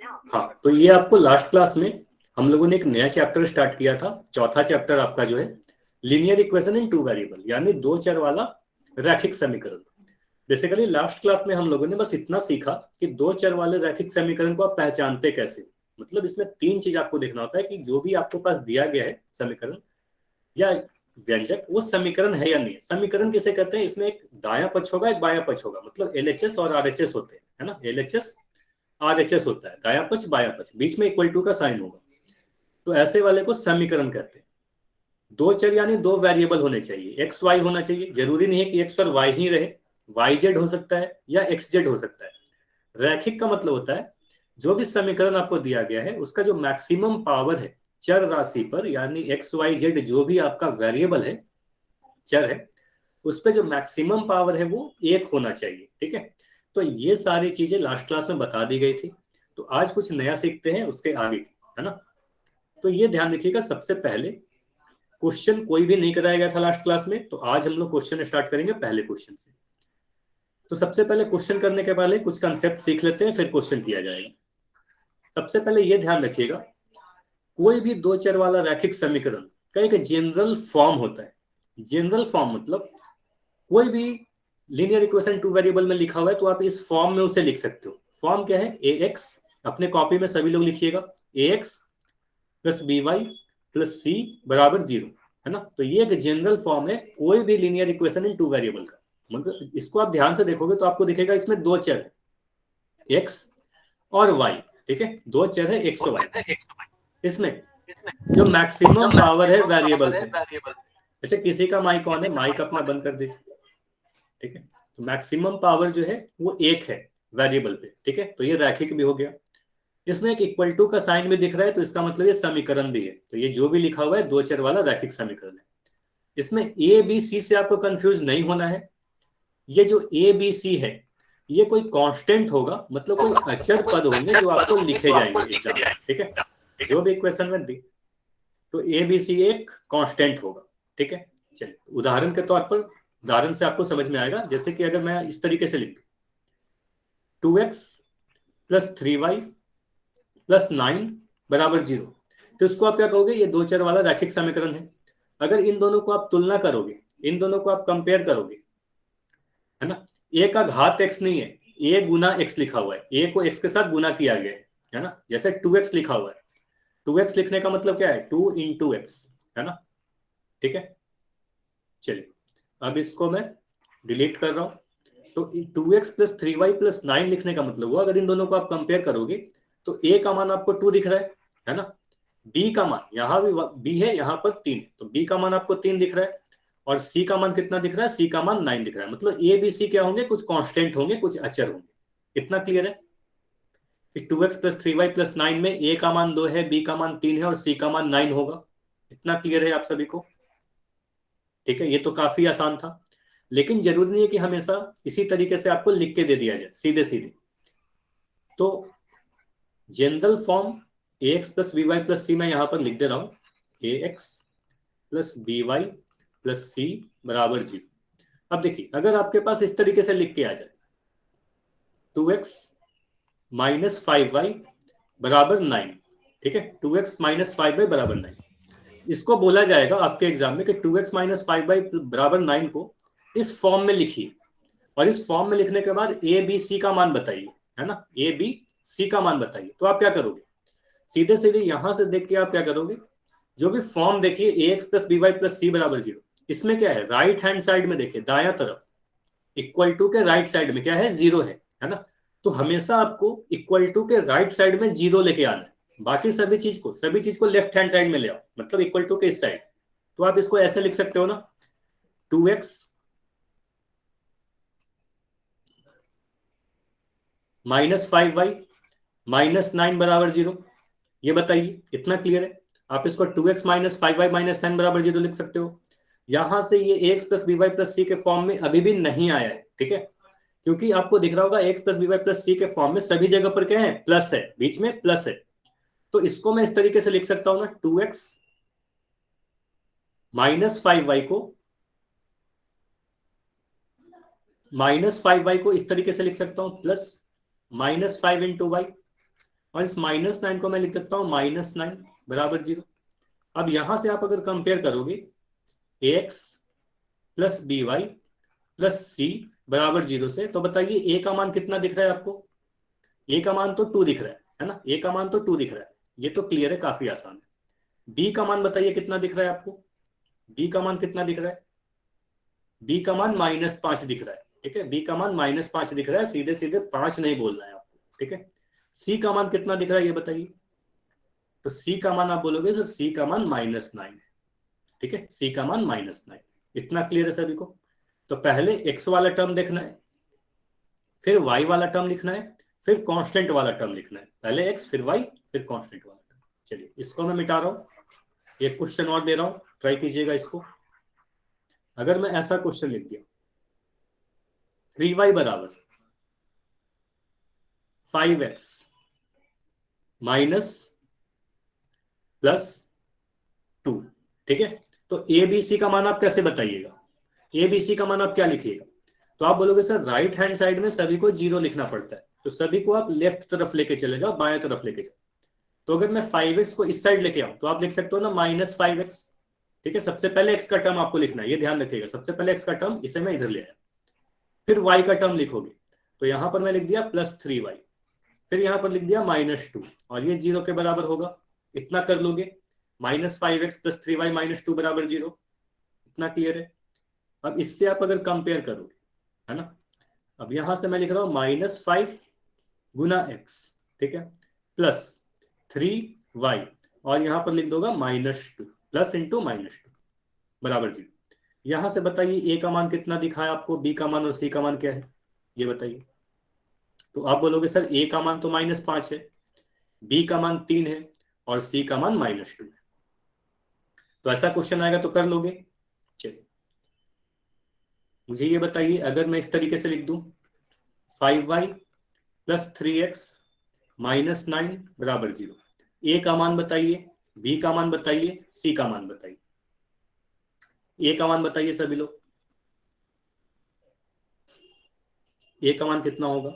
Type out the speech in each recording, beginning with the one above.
हाँ, तो ये आपको लास्ट क्लास में हम लोगों ने एक नया चैप्टर स्टार्ट किया था, चौथा चैप्टर आपका जो है linear equation in two variable, यानी दो चर वाला रैखिक समीकरण। बेसिकली लास्ट क्लास में हम लोगों ने बस इतना सीखा कि दो चर वाले रैखिक समीकरण को आप पहचानते कैसे। मतलब इसमें तीन चीज आपको देखना होता है कि जो भी आपके पास दिया गया है समीकरण या व्यंजक, वो समीकरण है या नहीं। समीकरण किसे कहते हैं? इसमें एक दायां पक्ष होगा, एक बायां पक्ष होगा, मतलब एलएचएस और आरएचएस होते हैं, है ना। एलएचएस आरएचएस होता है, दायां पक्ष बायां पक्ष, बीच में इक्वल टू का साइन होगा। तो ऐसे वाले को समीकरण कहते हैं। दो चर यानी दो वेरिएबल होने चाहिए, एक्स वाई होना चाहिए। जरूरी नहीं है कि एक्स और वाई ही रहे, वाई जेड हो सकता है या एक्स जेड हो सकता है। रैखिक का मतलब होता है जो भी समीकरण आपको दिया गया है उसका जो मैक्सिमम पावर है चर राशि पर, यानी एक्स वाई जेड जो भी आपका वेरिएबल है, चर है, उस पर जो मैक्सिमम पावर है वो एक होना चाहिए। ठीक है, तो ये सारी चीजें लास्ट क्लास में बता दी गई थी। तो आज कुछ नया सीखते हैं उसके आगे, है ना। तो ये ध्यान रखिएगा, सबसे पहले क्वेश्चन कोई भी नहीं कराया गया था लास्ट क्लास में, तो आज हम लोग क्वेश्चन स्टार्ट करेंगे पहले क्वेश्चन से। तो सबसे पहले क्वेश्चन करने के पहले कुछ कंसेप्ट सीख लेते हैं, फिर क्वेश्चन किया जाएगा। सबसे पहले ये ध्यान रखिएगा, कोई भी दो चर वाला रैखिक समीकरण का एक जनरल फॉर्म होता है। जनरल फॉर्म मतलब कोई भी लीनियर इक्वेशन टू वेरिएबल में लिखा हुआ है तो आप इस फॉर्म में उसे लिख सकते हो। फॉर्म क्या है? ए एक्स, अपने कॉपी में सभी लोग लिखिएगा, a x plus b y plus c बराबर जीरो, है ना। तो ये एक जनरल फॉर्म है कोई भी linear equation in two variable का। मतलब इसको आप ध्यान से देखोगे तो आपको दिखेगा इसमें दो चर है, एक्स और वाई। ठीक है, दो चर है एक्स और वाई। इसमें जो मैक्सिमम पावर है वेरिएबल पे, अच्छा किसी का माइक ऑन है, माइक अपना बंद कर दीजिए। ठीक है, तो मैक्सिमम पावर जो है वो एक है वेरिएबल पे। ठीक है, तो ये रैखिक भी हो गया। इसमें एक इक्वल टू का साइन भी दिख रहा है, तो इसका मतलब ये समीकरण भी है। तो ये जो भी लिखा हुआ है दो चर वाला रैखिक समीकरण है। इसमें ए बी सी से आपको कंफ्यूज नहीं होना है। ये जो ए बी सी है ये कोई कांस्टेंट होगा, मतलब कोई अचर पद होंगे जो आपको लिखे जाएंगे एग्जाम में। ठीक है, जो भी इक्वेशन में दी तो ए बी सी एक कांस्टेंट होगा। ठीक है, चलिए उदाहरण के तौर पर, उदाहरण से आपको समझ में आएगा। जैसे कि अगर मैं इस तरीके से लिख दूं 2x प्लस 3y प्लस 9 बराबर 0, तो इसको आप क्या कहोगे? ये दो चर वाला रैखिक समीकरण है। अगर इन दोनों को आप तुलना करोगे, इन दोनों को आप कंपेयर करोगे, है ना, ए का घात x नहीं है, ए गुना x लिखा हुआ है, ए को x के साथ गुना किया गया है ना। जैसे 2x लिखा हुआ है, 2x लिखने का मतलब क्या है? 2 इंटू एक्स, है ना। ठीक है, चलिए अब इसको मैं डिलीट कर रहा हूं। तो 2x प्लस 3y प्लस 9 लिखने का मतलब हुआ, अगर इन दोनों को आप कंपेयर करोगे तो a का मान आपको 2 दिख रहा है ना। b का मान यहाँ भी b है, यहाँ पर 3, तो b का मान आपको 3 दिख रहा है। और c का मान कितना दिख रहा है? c का मान 9 दिख रहा है। मतलब a b c क्या होंगे? कुछ कांस्टेंट होंगे, कुछ अचर होंगे। इतना क्लियर है कि 2x प्लस 3y प्लस 9 में a का मान 2 है, b का मान 3 है और c का मान 9 होगा। इतना क्लियर है आप सभी को? ठीक है, ये तो काफी आसान था। लेकिन जरूरी नहीं है कि हमेशा इसी तरीके से आपको लिख के दे दिया जाए सीधे सीधे। तो general form a x plus b y plus c मैं यहां पर लिख दे रहा हूं, a x plus b y plus c बराबर 0। अब देखिए, अगर आपके पास इस तरीके से लिख के आ जाए 2x माइनस 5y बराबर 9, ठीक है, 2x माइनस 5y बराबर 9, इसको बोला जाएगा आपके एग्जाम में कि 2x माइनस 5y बराबर 9 को इस फॉर्म में लिखिए। और इस फॉर्म में लिखने के बाद ए बी सी का मान बताइए, है ना, ए बी सी का मान बताइए। तो आप क्या करोगे? सीधे सीधे यहां से देख के आप क्या करोगे? जो भी फॉर्म देखिए a x plus b y plus c बराबर 0, इसमें क्या है? राइट हैंड साइड में देखिए, दाया तरफ इक्वल टू के राइट साइड में क्या है? 0 है ना। तो हमेशा आपको इक्वल टू के राइट साइड में 0 लेके आना है। बाकी सभी चीज को लेफ्ट हैंड साइड में ले आओ, मतलब इक्वल टू के इस साइड। तो आप इसको ऐसे लिख सकते हो ना, 2x माइनस 5y माइनस 9 बराबर 0। ये बताइए, इतना क्लियर है? आप इसको 2x माइनस 5y माइनस 9 बराबर 0 लिख सकते हो। यहां से ये ax plus b y plus c के फॉर्म में अभी भी नहीं आया है। ठीक है, क्योंकि आपको दिख रहा होगा x plus b y plus c के फॉर्म में सभी जगह पर क्या है? प्लस है, बीच में प्लस है। तो इसको मैं इस तरीके से लिख सकता हूं ना, 2x माइनस 5y को इस तरीके से लिख सकता हूं, प्लस माइनस 5 इंटू वाई। और इस -9 को मैं लिख सकता हूँ -9 बराबर 0। अब यहां से आप अगर कंपेयर करोगे ax plus b y plus c बराबर 0 से, तो बताइए a का मान कितना दिख रहा है आपको? a का मान तो 2 दिख रहा है ना, a का मान तो 2 दिख रहा है, ये तो क्लियर है, काफी आसान है। b का मान बताइए कितना दिख रहा है आपको? b का मान कितना दिख रहा है? b का मान -5 दिख रहा है, ठीक है, b का मान -5 दिख रहा है, सीधे सीधे 5 नहीं बोलना है आपको, ठीक है। c का मान कितना दिख रहा है ये बताइए? तो c का मान आप बोलोगे तो c का मान -9 है, ठीक है, c का मान -9। इतना क्लियर है सभी को? तो पहले x वाला टर्म देखना है, फिर y वाला टर्म लिखना है, फिर कांस्टेंट वाला टर्म लिखना है। पहले x फिर y फिर कांस्टेंट वाला टर्म। चलिए इसको मैं मिटा रहा हूं, एक क्वेश्चन और दे रहा हूं, ट्राई कीजिएगा इसको। अगर मैं ऐसा क्वेश्चन लिख दिया 3y बराबर 5x माइनस प्लस 2, ठीक है, तो ए बी सी का मान आप कैसे बताइएगा? ए बी सी का मान आप क्या लिखिएगा? तो आप बोलोगे सर राइट हैंड साइड में सभी को 0 लिखना पड़ता है, तो सभी को आप लेफ्ट तरफ लेके चले जाओ, बाएं तरफ लेके जाओ। तो अगर मैं 5x को इस साइड लेके आऊं तो आप लिख सकते हो ना -5x, ठीक है। सबसे पहले x का टर्म आपको लिखना है, ये ध्यान रखिएगा, सबसे पहले x का टर्म इसे मैं इधर ले आया, फिर y का टर्म लिखोगे, तो यहां पर मैं लिख दिया +3y, फिर यहां पर लिख दिया -2, और ये 0 के बराबर होगा। इतना कर लोगे, -5x + 3y - 2 बराबर 0। इतना क्लियर है? अब इससे आप अगर कंपेयर करोगे, है ना, अब यहां से मैं लिख रहा हूं -5 गुना x, ठीक है, +3y, और यहां पर लिख दोगा -2, प्लस इंटू -2 बराबर 0। यहां से बताइए a का मान कितना दिखाया आपको, b का मान और c का मान क्या है ये बताइए? तो आप बोलोगे सर a का मान तो -5 है, b का मान 3 है, और c का मान -2 है। तो ऐसा क्वेश्चन आएगा तो कर लोगे? चलिए मुझे ये बताइए, अगर मैं इस तरीके से लिख दूं 5y + 3x -9 बराबर 0, a का मान बताइए, b का मान बताइए, c का मान बताइए। a का मान बताइए सभी लोग, a का मान कितना होगा?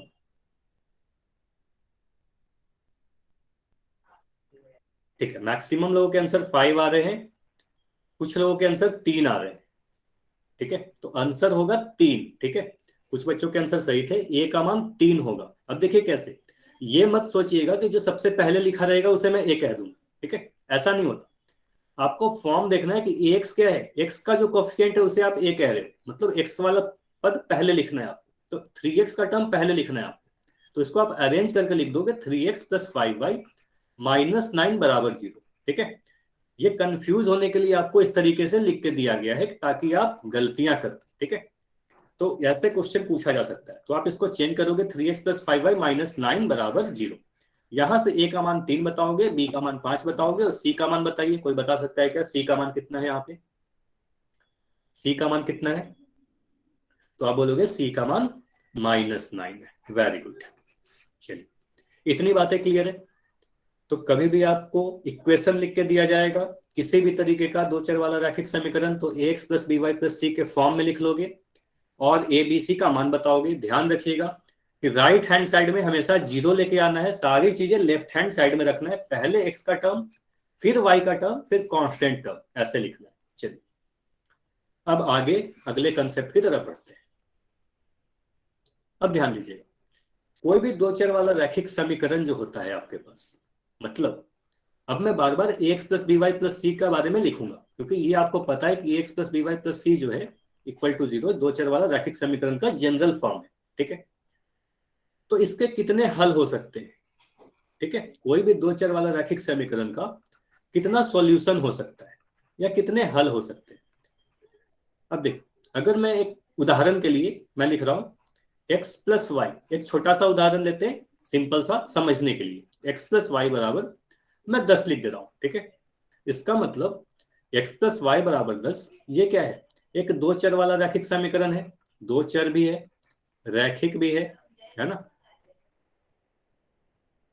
ठीक है, मैक्सिमम लोगों के आंसर 5 आ रहे हैं, कुछ लोगों के आंसर 3 आ रहे हैं, ठीक है, तो आंसर होगा 3, ठीक है। कुछ बच्चों के आंसर सही थे, ए का मान 3 होगा। अब देखिए कैसे, ये मत सोचिएगा कि जो सबसे पहले लिखा रहेगा उसे मैं ए कह दूंगा, ठीक है, ऐसा नहीं होता। आपको फॉर्म देखना है कि एक्स क्या है, एक्स का जो कोफिशिएंट है उसे आप ए कह रहे हो, मतलब एक्स वाला पद पहले लिखना है आपको, तो 3x का टर्म पहले लिखना है आपको, तो इसको आप अरेंज करके लिख दोगे 3x + 5y -9 बराबर 0, ठीक है। ये कंफ्यूज होने के लिए आपको इस तरीके से लिख के दिया गया है ताकि आप गलतियां कर, ठीक है। तो ऐसे क्वेश्चन पूछा जा सकता है, तो आप इसको चेंज करोगे 3x + 5y -9 बराबर 0। यहां से a का मान 3 बताओगे, b का मान 5 बताओगे, और c का मान बताइए, कोई बता सकता है क्या c का मान कितना है? यहाँ पे c का मान कितना है? तो आप बोलोगे c का मान -9 है। Very good. चलिए इतनी बातें क्लियर है। तो कभी भी आपको इक्वेशन लिख के दिया जाएगा किसी भी तरीके का दो चर वाला रैखिक समीकरण, तो ax + by + c के फॉर्म में लिख लोगे और ए बी सी का मान बताओगे। ध्यान रखिएगा कि राइट हैंड साइड में हमेशा 0 लेके आना है, सारी चीजें लेफ्ट हैंड साइड में रखना है, पहले x का टर्म फिर y का टर्म फिर कांस्टेंट टर्म, ऐसे लिखना है। चलिए अब आगे अगले कंसेप्ट की तरफ बढ़ते हैं। अब ध्यान दीजिएगा, कोई भी दो चर वाला रैखिक समीकरण जो होता है आपके पास, मतलब अब मैं बार बार ax + by + c का बारे में लिखूंगा, क्योंकि ये आपको पता है कि ax + by + c जो है = 0 दो चर वाला रैखिक समीकरण का जनरल फॉर्म है, ठीक है। तो इसके कितने हल हो सकते हैं, ठीक है, कोई भी दो चर वाला रैखिक समीकरण का कितना सॉल्यूशन हो सकता है या कितने हल हो सकते हैं। अब देखो, अगर मैं एक उदाहरण के लिए मैं लिख रहा हूं x + y, एक छोटा सा उदाहरण लेते हैं सिंपल सा समझने के लिए। x + y बराबर मैं 10 लिख दे रहा हूं, ठीक है। इसका मतलब x + y बराबर 10, ये क्या है? एक दो चर वाला रैखिक समीकरण है, दो चर भी है, रैखिक भी है ना।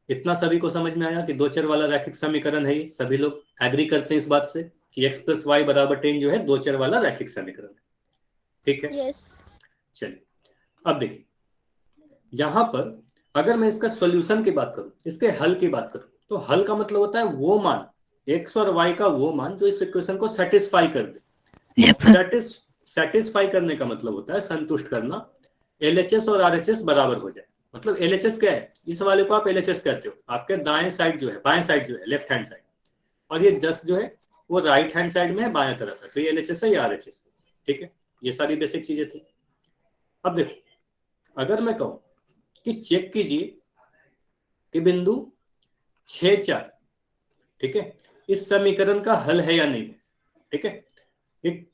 इतना सभी को समझ में आया कि दो चर वाला रैखिक समीकरण है, सभी लोग एग्री करते हैं इस बात से कि x + y बराबर 10 जो है दो चर वाला रैखिक समीकरण है, ठीक है। यस। चलिए अब देखिए, यहां पर अगर मैं इसका सॉल्यूशन की बात करूं, इसके हल की बात करूं, तो हल का मतलब होता है वो मान, एक्स और वाई का वो मान जो इस इक्वेशन को सेटिस्फाई कर दे। सेटिस्फाई करने का मतलब होता है संतुष्ट करना, एलएचएस और आरएचएस बराबर हो जाए। मतलब एलएचएस क्या है, इस वाले को आप एलएचएस कहते हो, आपके दाएं साइड जो है, बाएं साइड जो है लेफ्ट हैंड साइड, और ये जस्ट जो है वो राइट हैंड साइड में है, बाएं तरफ है, तो ये एलएचएस है, ये आरएचएस है। ठीक है, ये सारी बेसिक चीजें थी। अब देखो, अगर मैं कहूं कि चेक कीजिए कि बिंदु 6 4, ठीक है, इस समीकरण का हल है या नहीं है। ठीक है, एक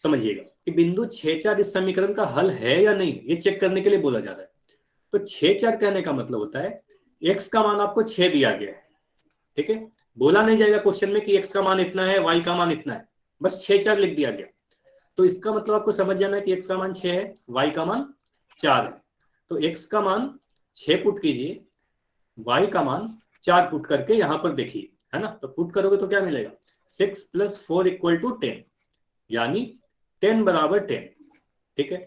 समझिएगा कि बिंदु 6 4 इस समीकरण का हल है या नहीं, ये चेक करने के लिए बोला जा रहा है। तो 6 4 कहने का मतलब होता है एक्स का मान आपको 6 दिया गया है। ठीक है, बोला नहीं जाएगा क्वेश्चन में कि एक्स का मान इतना है, वाई का मान इतना है, बस 6 4 लिख दिया गया। तो इसका मतलब आपको समझ जाना है कि एक्स का मान 6 है, वाई का मान 4 है। तो एक्स का मान 6 पुट कीजिए, वाई का मान 4 पुट करके यहां पर देखिए, है ना। तो पुट करोगे तो क्या मिलेगा, 6 + 4 = 10, यानी 10 = 10। ठीक है,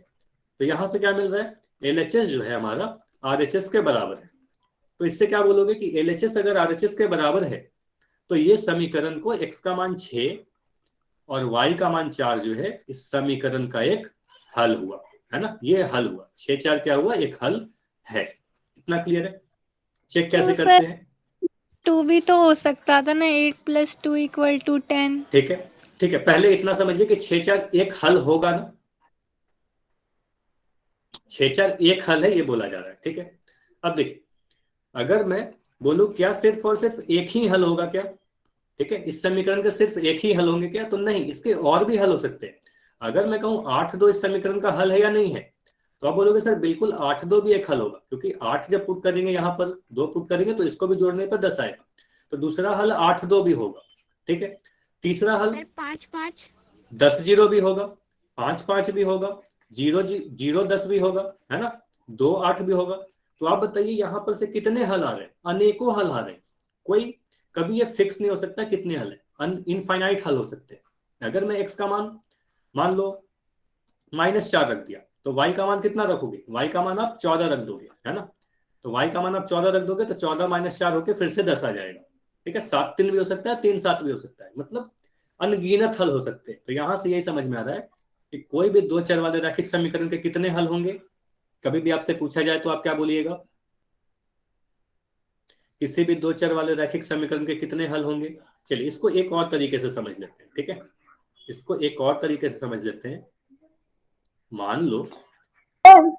तो यहां से क्या मिल रहा है, एलएचएस जो है हमारा आरएचएस के बराबर है। तो इससे क्या बोलोगे कि एलएचएस अगर आरएचएस के बराबर है तो ये समीकरण को एक्स का मान 6 और वाई का मान 4 जो है इस समीकरण का एक हल हुआ, है ना। ये हल हुआ, 6 4 क्या हुआ, एक हल है। इतना क्लियर है। चेक कैसे तो करते सर हैं। 2 भी तो हो सकता था ना, 8 + 2 = 10। ठीक है, ठीक है, पहले इतना समझिए कि 6 4 एक हल होगा ना, 6 4 एक हल है, ये बोला जा रहा है। ठीक है, अब देखिए, अगर मैं बोलूं क्या सिर्फ और सिर्फ एक ही हल होगा क्या, ठीक है, इस समीकरण के सिर्फ एक ही हल होंगे क्या, तो नहीं, इसके और भी हल हो सकते हैं। अगर मैं कहूं 8 2 इस समीकरण का हल है या नहीं है, तो आप बोलोगे सर बिल्कुल 8 2 भी एक हल होगा, क्योंकि 8 जब पुट करेंगे यहां पर 2 पुट करेंगे तो इसको भी जोड़ने पर 10 आएगा, तो दूसरा हल 8 2 भी होगा। ठीक है, तीसरा हल सर 5 5। 10 0 भी होगा, 5 5 भी होगा, 0 0 10 भी होगा, है ना, 2 8 भी होगा। तो आप बताइए यहां पर से कितने हल आ रहे हैं, अनेकों हल आ रहे हैं। कोई कभी ये फिक्स नहीं हो सकता कितने हल है, इनफाइनाइट हल हो सकते हैं। अगर मैं एक्स का मान मान लो -4 रख दिया, तो वाई का मान कितना रखोगे, वाई का मान आप 14 रख दोगे, है ना। तो वाई का मान आप 14 रख दोगे तो 14 - 4 होके फिर से 10 आ जाएगा। ठीक है, 7 3 भी हो सकता है, 3 7 भी हो सकता है, मतलब अनगिनत हल हो सकते हैं। तो यहां से यही समझ में आ रहा है कि कोई भी 2 चर वाले रैखिक समीकरण के कितने हल होंगे। कभी भी आपसे पूछा जाए तो आप क्या बोलिएगा, किसी भी 2 चर वाले रैखिक समीकरण के कितने हल होंगे। चलिए इसको एक और तरीके से समझ लेते हैं। ठीक है, इसको एक और तरीके से समझ लेते हैं। मान लो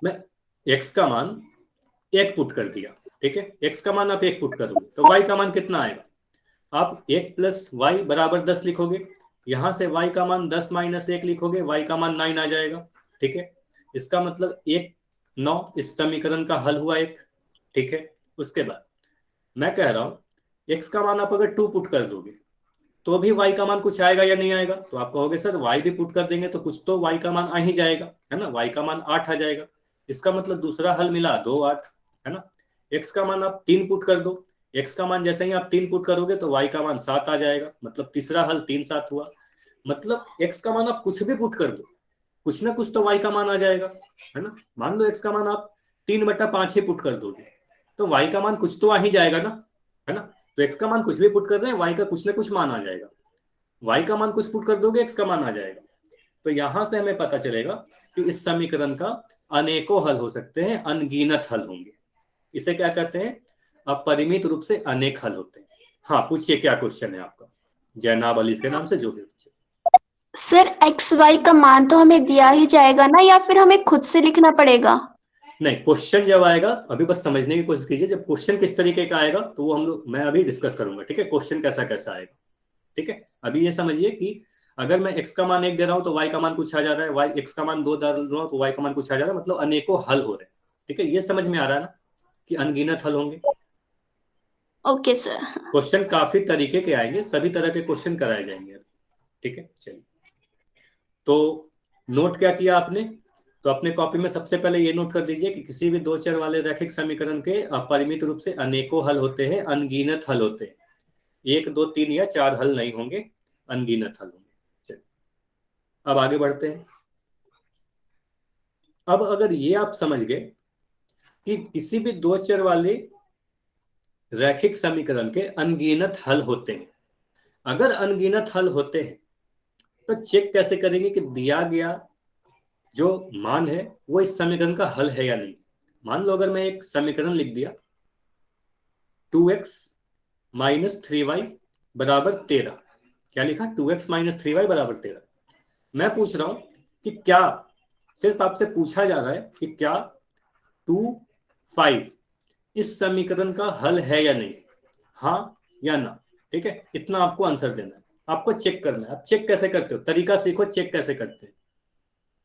मैं x का मान 1 पुट कर दिया। ठीक है, x का मान आप 1 पुट करोगे तो y का मान कितना आएगा, आप 1 + y = 10 लिखोगे, यहां से y का मान 10 - 1 लिखोगे, y का मान 9 आ जाएगा। ठीक है, इसका मतलब 1 9 इस समीकरण का हल हुआ एक। ठीक है, उसके बाद मैं कह रहा हूं x का मान आप अगर 2 पुट कर दोगे तो भी y का मान कुछ आएगा या नहीं आएगा, तो आप कहोगे सर y भी पुट कर देंगे तो कुछ तो y का मान आ ही जाएगा, है ना, y का मान 8 आ जाएगा। इसका मतलब दूसरा हल मिला 2 8, है ना। x का मान आप 3 पुट कर दो, x का मान जैसे ही आप 3 पुट करोगे तो y का मान 7 आ जाएगा, मतलब तीसरा हल 3 7 हुआ। मतलब x का मान आप कुछ भी पुट कर दो, कुछ ना कुछ तो y का मान आ जाएगा, है ना। मान लो x का मान आप 3/5 ही पुट कर दोगे तो y का मान कुछ तो आ ही जाएगा ना, है ना। तो x का मान कुछ भी पुट कर रहे हैं, y का कुछ ना कुछ मान आ जाएगा, y का मान कुछ पुट कर दोगे x का मान आ जाएगा। तो यहां से हमें पता चलेगा कि इस समीकरण का अनेकों हल हो सकते हैं, अनगिनत हल होंगे। इसे क्या कहते हैं, अपरिमित रूप से अनेक हल होते हैं। हाँ पूछिए क्या क्वेश्चन है आपका, जैनाब अली के नाम से जो भी पूछे। सर एक्स वाई का मान तो हमें दिया ही जाएगा ना, या फिर हमें खुद से लिखना पड़ेगा? नहीं, क्वेश्चन जब आएगा अभी बस समझने की कोशिश कीजिए, जब क्वेश्चन किस तरीके का आएगा तो वो हम लोग मैं अभी डिस्कस करूंगा। ठीक है, क्वेश्चन कैसा कैसा आएगा। ठीक है, अभी ये समझिए कि अगर मैं x का मान 1 दे रहा हूं तो y का मान कुछ आ जा रहा है, y x का मान 2 दे रहा हूं तो y का मान कुछ आ जा रहा है, मतलब अनेकों हल हो रहे हैं। ठीक है, ये समझ में आ रहा है ना कि अनगिनत हल होंगे। Okay sir. क्वेश्चन काफी तरीके के आएंगे, सभी तरह के क्वेश्चन कराए जाएंगे। ठीक है, चलिए, तो नोट क्या किया आपने, तो अपने कॉपी में सबसे पहले ये नोट कर दीजिए कि किसी भी 2 चर वाले रैखिक समीकरण के अपरिमित रूप से अनेकों हल होते हैं, अनगिनत हल होते हैं। 1 2 3 या 4 हल नहीं होंगे, अनगिनत हल होंगे। चलिए अब आगे बढ़ते हैं। अब अगर ये आप समझ गए कि किसी भी दो चर वाले रैखिक समीकरण के अनगिनत हल होते हैं। अगर अनगिनत हल होते हैं तो चेक कैसे करेंगे कि दिया गया जो मान है वो इस समीकरण का हल है या नहीं। मान लो अगर मैं एक समीकरण लिख दिया 2x माइनस 3y बराबर 13। क्या लिखा? 2x माइनस 3y बराबर 13। मैं पूछ रहा हूं कि क्या, सिर्फ आपसे पूछा जा रहा है कि क्या 2 5 इस समीकरण का हल है या नहीं, हाँ या ना। ठीक है, इतना आपको आंसर देना है, आपको चेक करना है। आप चेक कैसे करते हो, तरीका सीखो चेक कैसे करते हैं।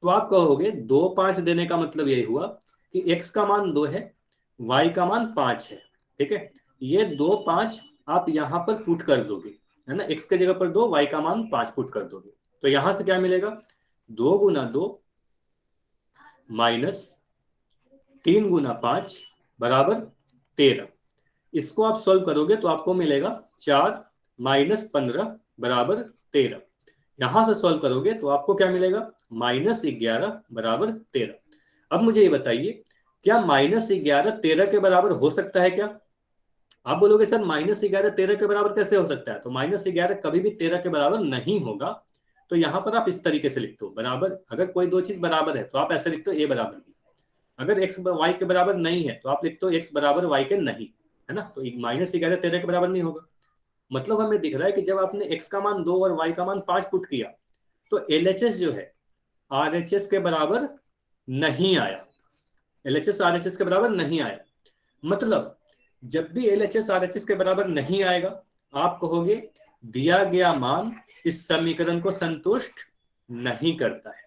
तो आप कहोगे 2 5 देने का मतलब यही हुआ कि x का मान 2 है, y का मान 5 है। ठीक है, ये 2 5 आप यहां पर पुट कर दोगे, है ना, x के जगह पर 2, y का मान 5 पुट कर दोगे। तो यहां से क्या मिलेगा? 2 गुना 2 माइनस 3 गुना 5 बराबर 13। इसको आप सॉल्व करोगे तो आपको मिलेगा 4 माइनस 15 बराबर 13। यहां से सॉल्व करोगे तो आपको क्या मिलेगा? माइनस 11 बराबर 13। अब मुझे ये बताइए, क्या माइनस 11 13 के बराबर हो सकता है क्या? आप बोलोगे सर माइनस 11 13 के बराबर कैसे हो सकता है? तो माइनस 11 कभी भी 13 के बराबर नहीं होगा। तो यहां पर आप इस तरीके से लिखते हो बराबर, अगर कोई दो चीज बराबर है तो आप ऐसे लिखते हो ए बराबर बी। अगर एक्स वाई के बराबर नहीं है तो आप लिखते हो एक्स बराबर वाई के नहीं, है ना। तो माइनस 11 13 के बराबर नहीं होगा। मतलब हमें दिख रहा है कि जब आपने x का मान 2 और y का मान 5 पुट किया तो LHS जो है RHS के बराबर नहीं आया। LHS RHS के बराबर नहीं आया। मतलब जब भी LHS RHS के बराबर नहीं आएगा आप कहोगे दिया गया मान इस समीकरण को संतुष्ट नहीं करता है,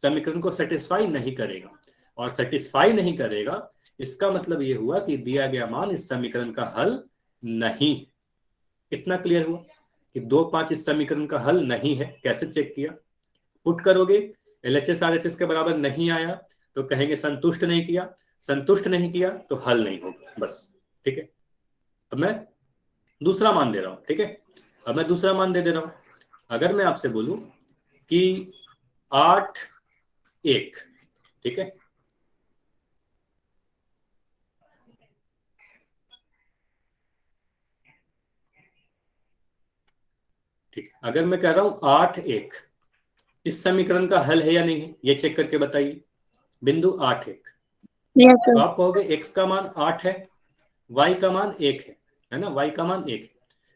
समीकरण को सेटिस्फाई नहीं करेगा। और सेटिस्फाई नहीं करेगा इसका मतलब यह हुआ कि दिया गया मान इस समीकरण का हल नहीं। इतना क्लियर हुआ कि 2 5 इस समीकरण का हल नहीं है। कैसे चेक किया? पुट करोगे, LHS RHS के बराबर नहीं आया तो कहेंगे संतुष्ट नहीं किया, संतुष्ट नहीं किया तो हल नहीं होगा, बस। ठीक है, अब मैं दूसरा मान दे रहा हूं। ठीक है, अब मैं दूसरा मान दे रहा हूं। अगर मैं आपसे बोलूं कि 8 1, ठीक है, ठीक है, अगर मैं कह रहा हूं 8 1 इस समीकरण का हल है या नहीं है, ये चेक करके बताइए। बिंदु 8 1, तो आप कहोगे x का मान 8 है, y का मान 1 है ना, y का मान 1 है।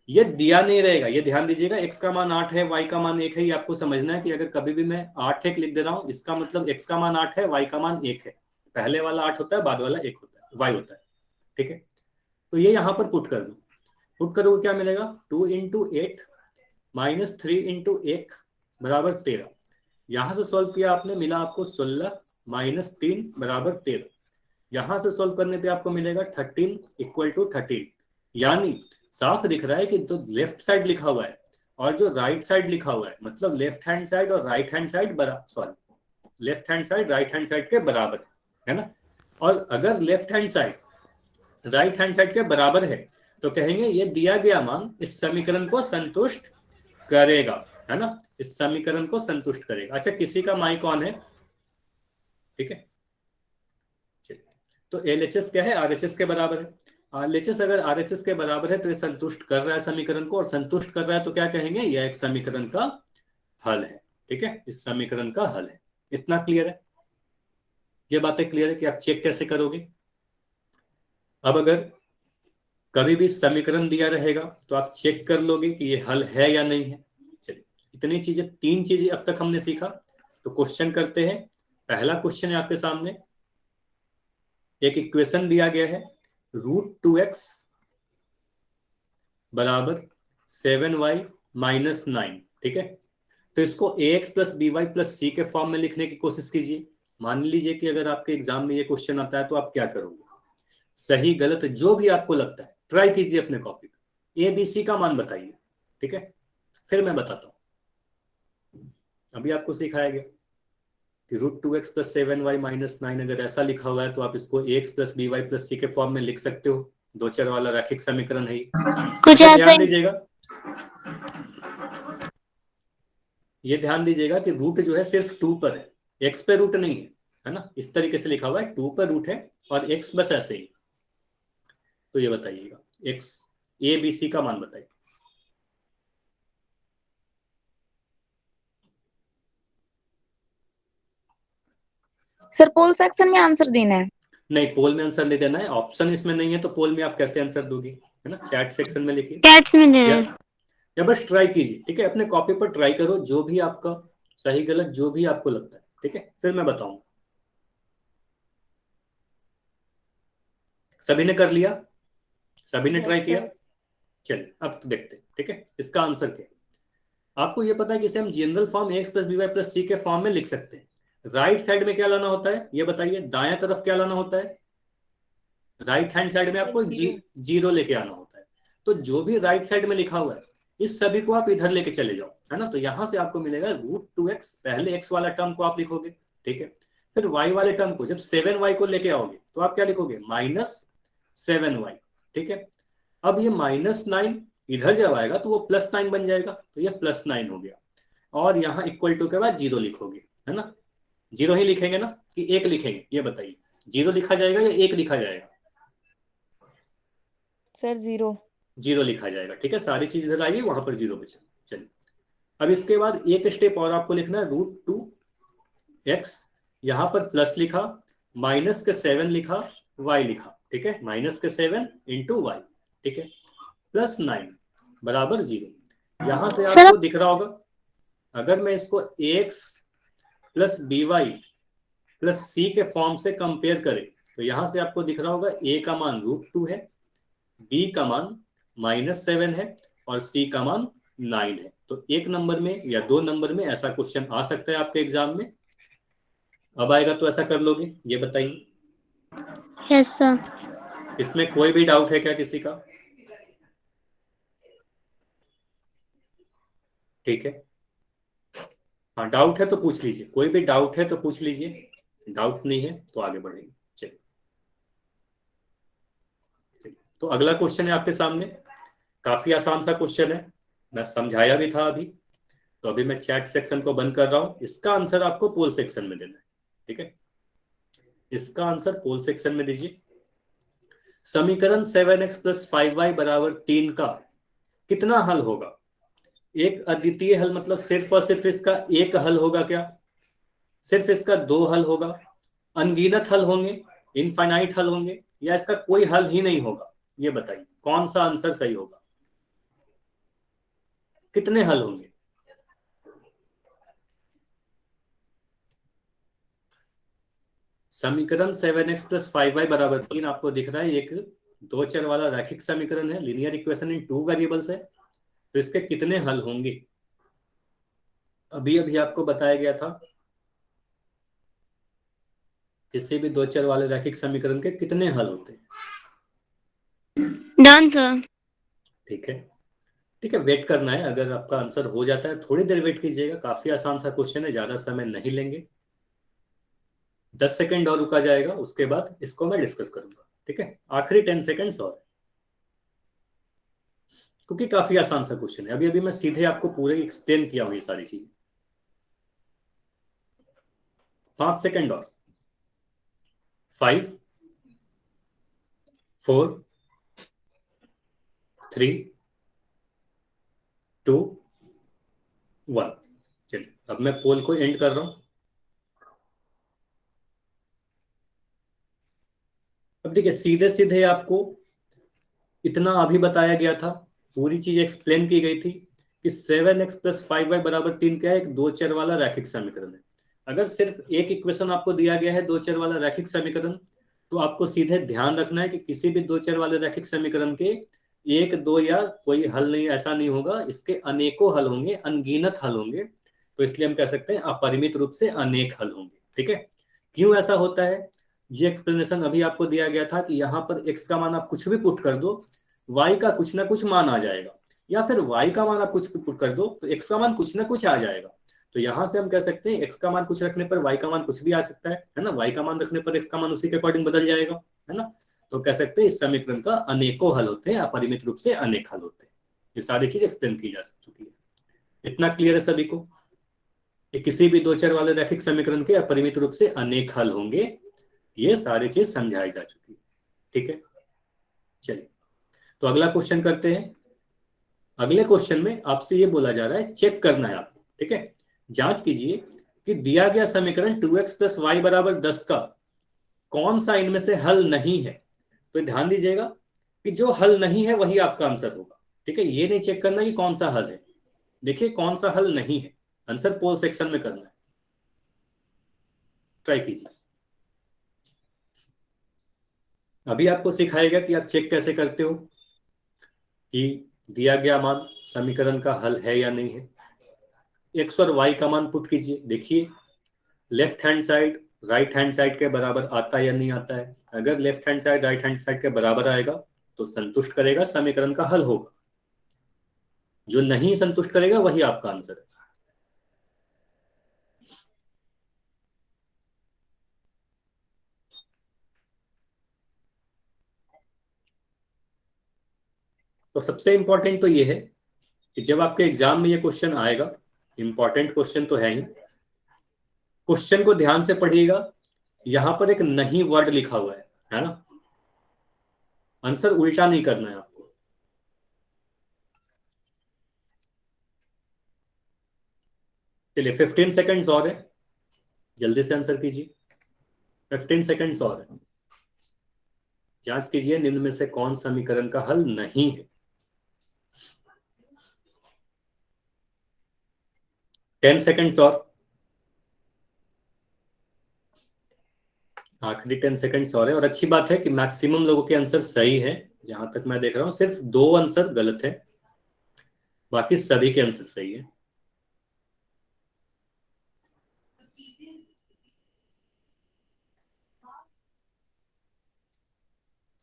ये दिया नहीं रहेगा, ये ध्यान दीजिएगा, x का मान 8 है, y का मान 1 है। ये आपको समझना है कि अगर कभी भी मैं 8 1 लिख दे रहा हूं इसका मतलब x का मान 8 है, y का मान 1 है। पहले वाला 8 होता है, बाद वाला 1 होता है, y होता है। ठीक है, तो ये यहां पर पुट कर दो। पुट करोगे क्या मिलेगा? 2 इंटू 8 माइनस 3 इंटू 1 बराबर 13। यहां से सॉल्व किया आपने, मिला आपको 16 माइनस 3 बराबर 13। यहां से सॉल्व करने पे आपको मिलेगा 13 इक्वल टू 13। यानी साफ दिख रहा है कि जो लेफ्ट साइड लिखा हुआ है और जो राइट साइड लिखा हुआ है, मतलब लेफ्ट हैंड साइड और right hand side sorry left hand side right hand side के बराबर है ना। और अगर left hand side right hand side के बराबर है तो कहेंगे ये दिया गया मान इस समीकरण को संतुष्ट करेगा, है ना, इस समीकरण को संतुष्ट करेगा। अच्छा, किसी का माइक ऑन है? ठीक है, तो LHS क्या है? RHS के बराबर है। LHS अगर RHS के बराबर है तो ये संतुष्ट कर रहा है समीकरण को, और संतुष्ट कर रहा है तो क्या कहेंगे? यह एक समीकरण का हल है। ठीक है, इस समीकरण का हल है। इतना क्लियर है? ये बातें क्लियर है कि आप चेक कैसे करोगे। अब अगर कभी भी समीकरण दिया रहेगा तो आप चेक कर लोगे कि ये हल है या नहीं है। चलिए, इतनी चीजें, 3 चीजें अब तक हमने सीखा। तो क्वेश्चन करते हैं। पहला क्वेश्चन है आपके सामने, एक इक्वेशन दिया गया है √2x बराबर 7y माइनस 9। ठीक है, तो इसको ax plus b y plus c के फॉर्म में लिखने की कोशिश कीजिए। मान लीजिए कि अगर आपके एग्जाम में ये क्वेश्चन आता है तो आप क्या करोगे? सही गलत जो भी आपको लगता है ट्राई कीजिए अपने कॉपी पे, ABC का मान बताइए। ठीक है, फिर मैं बताता हूं। अभी आपको सिखाया गया कि √2x प्लस 7y माइनस 9 अगर ऐसा लिखा हुआ है तो आप इसको ax plus b y plus c के फॉर्म में लिख सकते हो। दो चर वाला रैखिक समीकरण है। कुछ अच्छा, ऐसा ध्यान ही दीजिएगा, ये ध्यान दीजिएगा कि रूट जो है सिर्फ 2 पर है, x पे रूट नहीं है, है ना। इस तरीके से लिखा हुआ है 2 पर रूट है और x बस ऐसे ही। तो ये बताइएगा x a b c का मान बताइए। सर पोल सेक्शन में आंसर देना है? नहीं, पोल में आंसर नहीं देना है, ऑप्शन इसमें नहीं है तो पोल में आप कैसे आंसर दोगी, है ना। चैट सेक्शन में लिखिए चैट में देना है। या बस ट्राई कीजिए, ठीक है। अपने कॉपी पर ट्राई करो, जो भी आपका सही गलत जो भी आपको लगता है, ठीक है, फिर मैं बताऊंगा। सभी ने कर लिया? सभी ने ट्राई किया? चलिए अब तो देखते हैं, ठीक है, इसका आंसर क्या है। आपको ये पता है कि इसे हम general form ax plus b y plus c के फॉर्म में लिख सकते हैं। राइट साइड में क्या लाना होता है ये बताइए, दाएं तरफ क्या लाना होता है? राइट हैंड साइड में आपको जीरो लेके आना होता है। तो जो भी राइट साइड में लिखा हुआ है इस सभी को आप इधर लेके चले जाओ, है ना। तो यहां से आपको मिलेगा √2x, पहले x वाला टर्म को आप लिखोगे, ठीक है। फिर y वाले टर्म को जब 7y को लेके आओगे तो आप क्या लिखोगे, -7y, ठीक है। अब ये -9 इधर जब आएगा तो वो +9 बन जाएगा, तो ये +9 हो गया। और यहाँ इक्वल टू के बाद 0 लिखोगे, है ना। 0 ही लिखेंगे ना कि 1 लिखेंगे, ये बताइए। 0 लिखा जाएगा या 1 लिखा जाएगा? सर 0 लिखा जाएगा, ठीक है। सारी चीज इधर आएगी, वहां पर 0 बचे। चलिए अब इसके बाद एक स्टेप और आपको लिखना है, √2x, यहां पर प्लस लिखा, -7 लिखा, y लिखा, ठीक है। -7 × y, ठीक है, +9 बराबर 0। यहां से आपको दिख रहा होगा, अगर मैं इसको ax plus by plus c के फॉर्म से कंपेयर करें तो यहां से आपको दिख रहा होगा a का मान √2 है, b का मान -7 है और c का मान 9 है। तो 1 नंबर में या 2 नंबर में ऐसा क्वेश्चन आ सकता है आपके एग्जाम में। अब आएगा तो ऐसा कर लोगे, ये बताइए। Yes sir. इसमें कोई भी डाउट है क्या किसी का? ठीक है, हाँ डाउट है तो पूछ लीजिए, कोई भी डाउट है तो पूछ लीजिए, डाउट नहीं है तो आगे बढ़ेंगे। चलिए तो अगला क्वेश्चन है आपके सामने, काफी आसान सा क्वेश्चन है, मैं समझाया भी था अभी। तो अभी मैं चैट सेक्शन को बंद कर रहा हूं, इसका आंसर आपको पोल सेक्शन में देना है, ठीक है। इसका आंसर पोल सेक्शन में दीजिए। समीकरण 7x + 5y = 3 का कितना हल होगा? एक अद्वितीय हल मतलब सिर्फ और सिर्फ इसका एक हल होगा क्या? सिर्फ इसका 2 हल होगा? अनगिनत हल होंगे? इनफाइनाइट हल होंगे? या इसका कोई हल ही नहीं होगा? ये बताइए कौन सा आंसर सही होगा, कितने हल होंगे? समीकरण 7x + 5y = 3 आपको दिख रहा है, एक 2 चर वाला रैखिक समीकरण है, लीनियर इक्वेशन इन 2 वेरिएबल्स है। तो इसके कितने हल होंगे? अभी अभी आपको बताया गया था किसी भी 2 चर वाले रैखिक समीकरण के कितने हल होते हैं। Done sir. ठीक है, ठीक है, वेट करना है। अगर आपका आंसर हो जाता है थोड़ी देर वेट कीजिएगा, काफी आसान सा क्वेश्चन है, ज्यादा समय नहीं लेंगे। 10 सेकंड और रुका जाएगा, उसके बाद इसको मैं डिस्कस करूंगा, ठीक है। आखिरी 10 सेकंड्स और, क्योंकि काफी आसान सा क्वेश्चन है। अभी अभी मैं सीधे आपको पूरे एक्सप्लेन किया हूं ये सारी चीजें। 5 सेकंड और, 5 4 3 2 1। चलिए अब मैं पोल को एंड कर रहा हूं। अब देखिए सीधे सीधे आपको इतना अभी बताया गया था, पूरी चीज एक्सप्लेन की गई थी कि 7x + 5y = 3 क्या है, एक 2 चर वाला रैखिक समीकरण है। अगर सिर्फ एक इक्वेशन आपको दिया गया है 2 चर वाला रैखिक समीकरण, तो आपको सीधे ध्यान रखना है कि किसी भी 2 चर वाले रैखिक समीकरण के 1 2 या कोई हल नहीं, ऐसा नहीं होगा, इसके अनेकों हल होंगे, अनगिनत हल होंगे। तो इसलिए हम कह सकते हैं अपरिमित रूप से अनेक हल होंगे, ठीक है। क्यों ऐसा होता है, ये एक्सप्लेनेशन अभी आपको दिया गया था कि यहाँ पर x का मान आप कुछ भी पुट कर दो, y का कुछ ना कुछ मान आ जाएगा, या फिर y का मान आप कुछ भी पुट कर दो तो x का मान कुछ ना कुछ आ जाएगा। तो यहां से हम कह सकते हैं x का मान कुछ रखने पर y का मान कुछ भी आ सकता है ना। y का मान रखने पर x का मान उसी के अकॉर्डिंग बदल जाएगा, है ना। तो कह सकते हैं इस समीकरण का अनेकों हल होते हैं, अपरिमित रूप से अनेक हल होते हैं। ये सारी चीज एक्सप्लेन की जा चुकी है। इतना क्लियर है सभी को कि किसी भी 2 चर वाले रैखिक समीकरण के अपरिमित रूप से अनेक हल होंगे, ये सारी चीज समझाई जा चुकी है, ठीक है। चलिए तो अगला क्वेश्चन करते हैं। अगले क्वेश्चन में आपसे ये बोला जा रहा है, चेक करना है आपको, ठीक है। जांच कीजिए कि दिया गया समीकरण 2x + y = 10 का कौन सा इनमें से हल नहीं है। तो ध्यान दीजिएगा कि जो हल नहीं है वही आपका आंसर होगा, ठीक है। ये नहीं चेक करना कि कौन सा हल है। देखिए कौन सा हल नहीं है, आंसर पोल सेक्शन में करना है। ट्राई कीजिए। अभी आपको सिखाएगा कि आप चेक कैसे करते हो कि दिया गया मान समीकरण का हल है या नहीं है। एक्स और वाई का मान पुट कीजिए। देखिए left hand side right hand side के बराबर आता है या नहीं आता है। अगर left hand side right hand side के बराबर आएगा तो संतुष्ट करेगा, समीकरण का हल होगा। जो नहीं संतुष्ट करेगा वही आपका आंसर है। तो सबसे इंपॉर्टेंट तो ये है कि जब आपके एग्जाम में ये क्वेश्चन आएगा, इंपॉर्टेंट क्वेश्चन तो है ही, क्वेश्चन को ध्यान से पढ़िएगा। यहां पर एक नहीं वर्ड लिखा हुआ है ना। आंसर उल्टा नहीं करना है आपको। चलिए 15 सेकंड्स और है, जल्दी से आंसर कीजिए। 15 सेकंड्स और है। जांच कीजिए निम्न में से कौन समीकरण का हल नहीं है। 10 सेकंड्स और, आखिरी 10 सेकंड्स और है। और अच्छी बात है कि मैक्सिमम लोगों के आंसर सही है। जहां तक मैं देख रहा हूं सिर्फ 2 आंसर गलत है, बाकी सभी के आंसर सही है।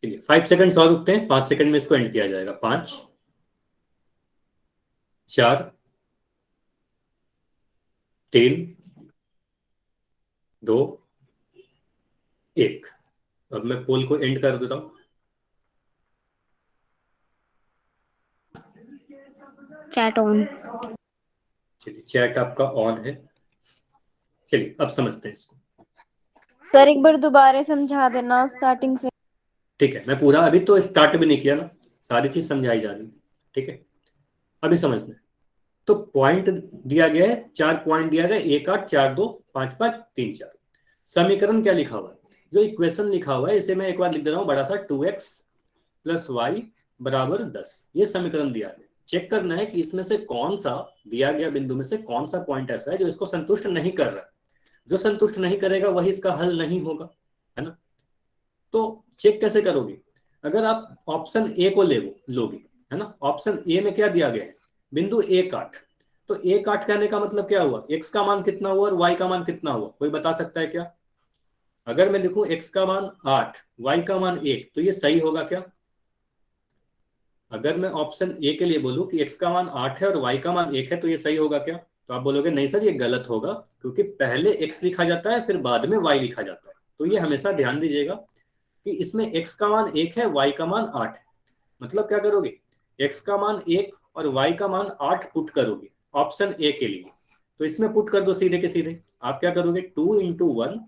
चलिए 5 सेकंड्स और रुकते हैं, 5 सेकंड में इसको एंड किया जाएगा। 5 4 3 2 1। अब मैं पोल को एंड कर देता हूं। Chat on. चलिए चैट आपका ऑन है। चलिए अब समझते हैं इसको। सर एक बार दोबारा समझा देना स्टार्टिंग से। ठीक है, मैं पूरा अभी तो स्टार्ट भी नहीं किया ना, सारी चीज समझाई जा रही है, ठीक है। अभी समझना है। तो पॉइंट दिया गया है, 4 पॉइंट दिया गया, 1 8 4 2 5 5 3 4। समीकरण क्या लिखा हुआ है, जो इक्वेशन लिखा हुआ है इसे मैं एक बार लिख दे रहा हूं बड़ा सा, 2x + y = 10। ये समीकरण दिया है। चेक करना है कि इसमें से कौन सा दिया गया बिंदु में से कौन सा पॉइंट ऐसा है जो इसको संतुष्ट नहीं कर रहा है। जो संतुष्ट नहीं करेगा वही इसका हल नहीं होगा, है ना। तो चेक कैसे करोगे, अगर आप ऑप्शन ए को लोगे, है ना। ऑप्शन ए में क्या दिया गया है, बिंदु 1 8। तो 1 8 कहने का मतलब क्या हुआ, x का मान कितना हुआ और y का मान कितना हुआ, कोई बता सकता है क्या। अगर मैं देखूं x का मान 8 y का मान 1, तो ये सही होगा क्या। अगर मैं ऑप्शन ए के लिए बोलूं कि x का मान 8 है और y का मान 1 है, तो ये सही होगा क्या। तो आप बोलोगे नहीं सर ये गलत होगा, क्योंकि पहले x लिखा जाता है फिर बाद में y लिखा जाता है। तो ये हमेशा ध्यान दीजिएगा कि इसमें x का मान 1 है, y का मान 8 है। मतलब क्या करोगे, x का मान 1 और y का मान 8 पुट करोगे ऑप्शन ए के लिए। तो इसमें पुट कर दो सीधे के सीधे। आप क्या करोगे, 2 × 1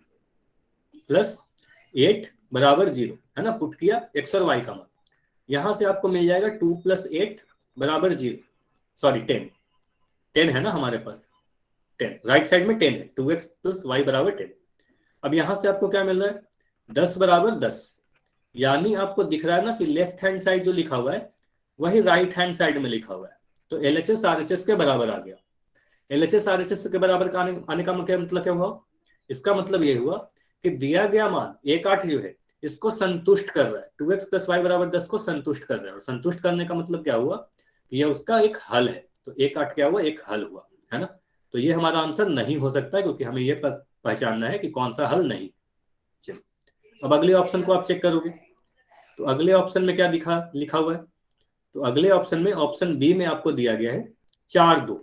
+ 8 = 0, है ना। पुट किया x और y का मान, यहां से आपको मिल जाएगा 2 + 8 = 0, सॉरी 10 है ना हमारे पास, 10 राइट साइड में 10 है, 2x + y = 10। अब यहां से आपको क्या मिल रहा है, 10 = 10। यानी आपको दिख रहा है ना कि लेफ्ट हैंड साइड जो लिखा हुआ है वही राइट हैंड साइड में लिखा हुआ है। तो LHS RHS के बराबर आ गया। LHS RHS के बराबर आने का मतलब क्या हुआ, इसका मतलब ये हुआ कि दिया गया मान 1 8 जो है इसको संतुष्ट कर रहा है, 2x + y = 10 को संतुष्ट कर रहा है। और संतुष्ट करने का मतलब क्या हुआ, ये उसका एक हल है। तो 1 8 क्या हुआ, एक हल हुआ, है ना। तो ये हमारा आंसर नहीं हो सकता है, क्योंकि हमें ये पहचानना है कि कौन सा हल नहीं। चलिए अब अगले ऑप्शन को आप चेक करोगे, तो अगले ऑप्शन में क्या लिखा हुआ है। तो अगले ऑप्शन में, ऑप्शन बी में आपको दिया गया है 4 2,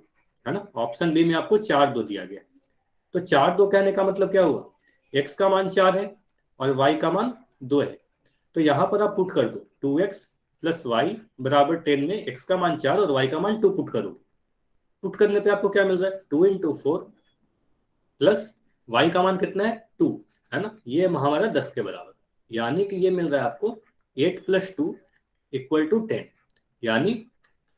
है ना। ऑप्शन बी में आपको 4 2 दिया गया है। तो 4 2 कहने का मतलब क्या हुआ, x का मान 4 है और y का मान 2 है। तो यहां पर आप पुट कर दो 2x + y = 10 में x का मान 4 और y का मान 2 पुट करोगे। पुट करने पे आपको क्या मिल रहा है, 2 × 4 + y का मान कितना है 2, है ना, ये हमारा 10 के बराबर, यानी कि ये मिल रहा है आपको 8 + 2 = 10, यानी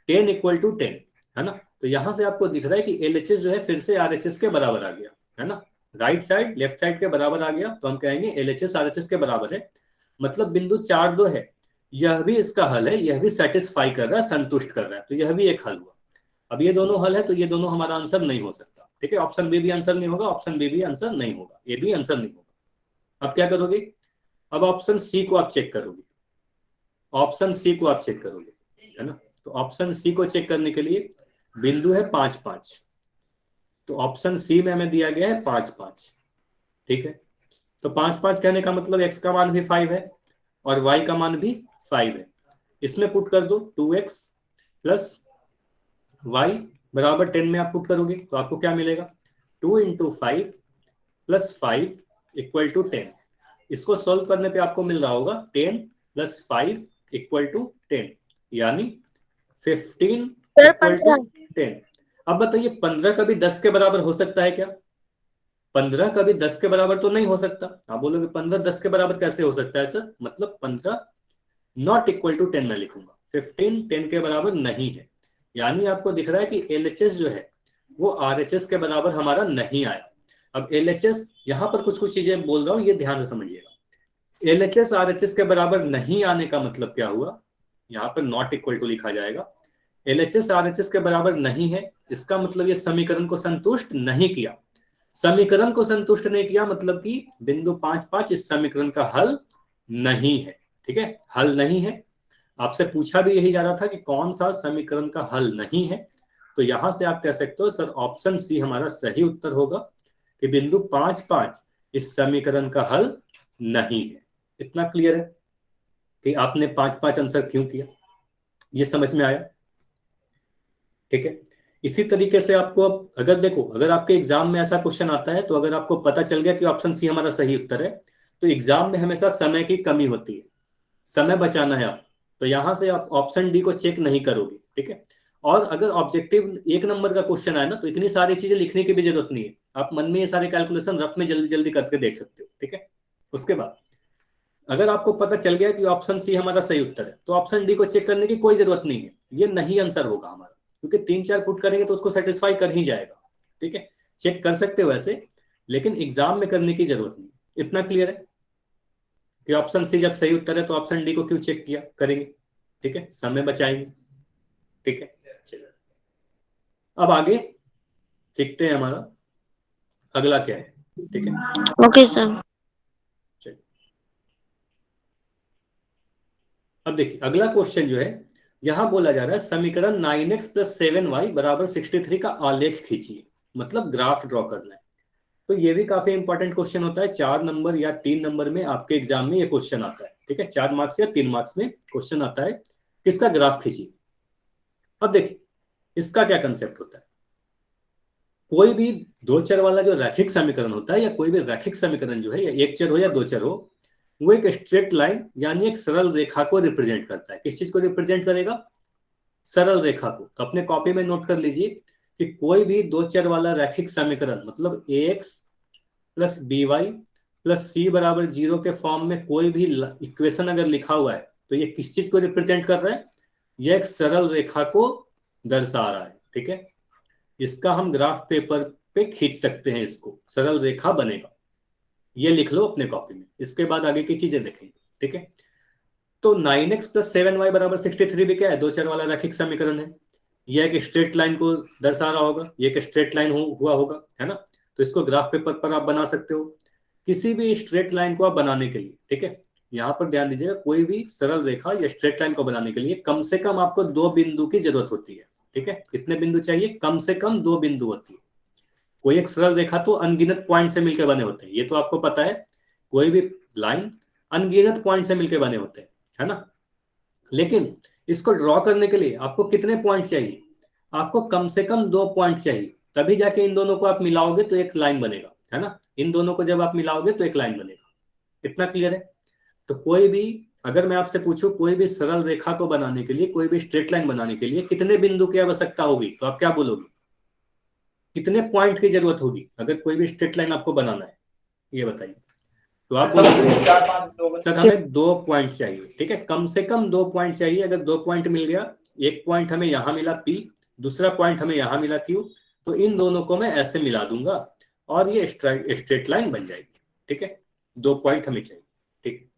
10 = 10, है ना। तो यहां से आपको दिख रहा है कि LHS जो है फिर से RHS के बराबर आ गया, है ना, राइट साइड लेफ्ट साइड के बराबर आ गया, तो हम कहेंगे LHS RHS के बराबर है, मतलब बिंदु 4, 2 है, यह भी इसका हल है, यह भी सेटिस्फाई कर रहा है, संतुष्ट कर रहा है, तो यह भी एक हल हुआ। अब ये दोनों हल है तो ये दोनों हमारा आंसर नहीं हो सकता, ठीक है, ऑप्शन बी भी आंसर नहीं होगा, ऑप्शन बी भी आंसर नहीं होगा, ये भी आंसर नहीं होगा। अब क्या करोगे, अब ऑप्शन सी को आप चेक करोगे, ऑप्शन सी को आप चेक करोगे, है ना। तो ऑप्शन सी को चेक करने के लिए बिंदु है 5, 5, तो ऑप्शन सी में हमें दिया गया है 5, 5, ठीक है। तो 5, 5 कहने का मतलब x का मान भी 5 है और y का मान भी 5 है, इसमें पुट कर दो 2x + y = 10 में आप पुट करोगे तो आपको क्या मिलेगा, 2 × 5 + 5 = 10। इसको सॉल्व करने पे आपको मिल रहा होगा 10 + 5 = 10, यानी 15 = 10। अब बताइए 15 कभी 10 के बराबर हो सकता है क्या, 15 कभी 10 के बराबर तो नहीं हो सकता। आप बोलोगे 15 10 के बराबर कैसे हो सकता है सर, मतलब 15 नॉट इक्वल टू 10 मैं लिखूंगा, 15 10 के बराबर नहीं है, यानी आपको दिख रहा है कि LHS जो है वो RHS के बराबर हमारा नहीं आया। अब LHS यहां पर कुछ कुछ चीजें बोल रहा हूं, ये ध्यान से समझिएगा। LHS RHS के बराबर नहीं आने का मतलब क्या हुआ, यहाँ पर नॉट इक्वल टू लिखा जाएगा, LHS RHS के बराबर नहीं है, इसका मतलब ये समीकरण को संतुष्ट नहीं किया, समीकरण को संतुष्ट नहीं किया मतलब कि बिंदु 5, 5 इस समीकरण का हल नहीं है, ठीक है, हल नहीं है। आपसे पूछा भी यही जा रहा था कि कौन सा समीकरण का हल नहीं है, तो यहां से आप कह सकते हो सर ऑप्शन सी हमारा सही उत्तर होगा कि बिंदु 5, 5 इस समीकरण का हल नहीं है। इतना क्लियर है कि आपने 5, 5 आंसर क्यों किया, ये समझ में आया, ठीक है। इसी तरीके से आपको अब अगर देखो, अगर आपके एग्जाम में ऐसा क्वेश्चन आता है, तो अगर आपको पता चल गया कि ऑप्शन सी हमारा सही उत्तर है, तो एग्जाम में हमेशा समय की कमी होती है, समय बचाना है आप, तो यहां से आप ऑप्शन डी को चेक नहीं करोगे, ठीक है। और अगर ऑब्जेक्टिव 1 नंबर का क्वेश्चन आए ना, तो इतनी सारी चीजें लिखने की भी जरूरत नहीं है, आप मन में ये सारे कैलकुलेशन रफ में जल्दी जल्दी करके देख सकते हो, ठीक है। उसके बाद अगर आपको पता चल गया कि ऑप्शन सी हमारा सही उत्तर है, तो ऑप्शन डी को चेक करने की कोई जरूरत नहीं है, ये नहीं आंसर होगा हमारा, क्योंकि 3, 4 पुट करेंगे तो उसको सेटिस्फाई कर ही जाएगा, ठीक है। चेक कर सकते हो वैसे, लेकिन एग्जाम में करने की जरूरत नहीं। इतना क्लियर है कि ऑप्शन सी जब सही उत्तर है तो ऑप्शन डी को क्यों चेक किया करेंगे, ठीक है, समय बचाएंगे, ठीक है। चलिए अब आगे सीखते हैं हमारा अगला क्या है, ठीक है। Okay sir. चलिए अब देखिए अगला क्वेश्चन जो है, यहां बोला जा रहा है समीकरण 9x + 7y = 63 का आलेख खींचिए, मतलब ग्राफ ड्रॉ करना है। तो ये भी काफी इंपॉर्टेंट क्वेश्चन होता है, 4 नंबर या 3 नंबर में आपके एग्जाम में ये क्वेश्चन आता है, ठीक है, 4 मार्क्स या 3 मार्क्स में क्वेश्चन आता है, किसका ग्राफ खींचिए। अब देखिए इसका क्या कंसेप्ट होता है, कोई भी 2 चर वाला जो रैखिक समीकरण होता है, या कोई भी रैखिक समीकरण जो है, या 1 चर हो या 2 चर हो, वो एक स्ट्रेट लाइन यानी एक सरल रेखा को रिप्रेजेंट करता है। किस चीज को रिप्रेजेंट करेगा, सरल रेखा को। तो अपने कॉपी में नोट कर लीजिए कि कोई भी 2 चर वाला रैखिक समीकरण, मतलब ax + by + c = 0 के फॉर्म में कोई भी इक्वेशन अगर लिखा हुआ है, तो ये किस चीज को रिप्रेजेंट कर रहा है, यह एक सरल रेखा को दर्शा रहा है, ठीक है। इसका हम ग्राफ पेपर पे खींच सकते हैं, इसको सरल रेखा बनेगा, ये लिख लो अपने कॉपी में, इसके बाद आगे की चीजें देखेंगे, ठीक है। तो 9x + 7y = 63 भी क्या है, 2 चर वाला रैखिक समीकरण है, यह एक स्ट्रेट लाइन को दर्शा रहा होगा, ये एक स्ट्रेट लाइन हुआ होगा, है ना। तो इसको ग्राफ पेपर पर आप बना सकते हो, किसी भी स्ट्रेट लाइन को आप बनाने के लिए, ठीक है। यहाँ पर ध्यान दीजिएगा, कोई भी सरल रेखा या स्ट्रेट लाइन को बनाने के लिए कम से कम आपको 2 बिंदु की जरूरत होती है, ठीक है। कितने बिंदु चाहिए, कम से कम 2 बिंदु होती है। कोई एक सरल रेखा तो अनगिनत पॉइंट से मिलकर बने होते हैं, ये तो आपको पता है, कोई भी लाइन अनगिनत पॉइंट से मिलकर बने होते हैं, है ना। लेकिन इसको ड्रॉ करने के लिए आपको कितने पॉइंट चाहिए, आपको कम से कम 2 पॉइंट चाहिए, तभी जाके इन दोनों को आप मिलाओगे तो एक लाइन बनेगा, है ना। इन दोनों को जब आप मिलाओगे तो एक लाइन बनेगा। इतना क्लियर है। तो कोई भी, अगर मैं आपसे पूछूं कोई भी सरल रेखा को बनाने के लिए, कोई भी स्ट्रेट लाइन बनाने के लिए कितने बिंदु की आवश्यकता होगी, तो आप क्या बोलोगे, कितने पॉइंट की जरूरत होगी अगर कोई भी स्ट्रेट लाइन आपको बनाना है, ये बताइए। तो आप बोलोगे सर हमें 2 पॉइंट चाहिए, ठीक है, कम से कम 2 पॉइंट चाहिए। अगर 2 पॉइंट मिल गया, एक पॉइंट हमें यहां मिला P, दूसरा पॉइंट हमें यहां मिला Q, तो इन दोनों को मैं ऐसे मिला दूंगा और ये स्ट्रेट लाइन बन जाएगी, ठीक है। 2 पॉइंट हमें चाहिए, ठीक।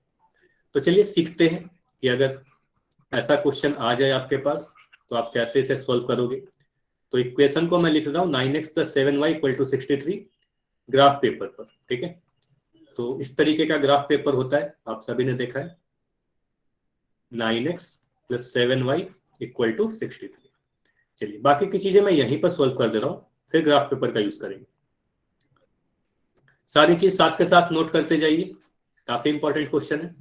तो चलिए सीखते हैं कि अगर ऐसा क्वेश्चन आ जाए आपके पास तो आप कैसे इसे सोल्व करोगे। तो इक्वेशन को मैं लिख रहा हूँ 9x + 7y = 63 ग्राफ पेपर पर, ठीक है। तो इस तरीके का ग्राफ पेपर होता है, आप सभी ने देखा है, 9x + 7y = 63। चलिए बाकी की चीजें मैं यहीं पर सोल्व कर दे रहा हूँ, फिर ग्राफ पेपर का यूज करेंगे। सारी चीज साथ के साथ नोट करते जाइए, काफी इंपॉर्टेंट क्वेश्चन है।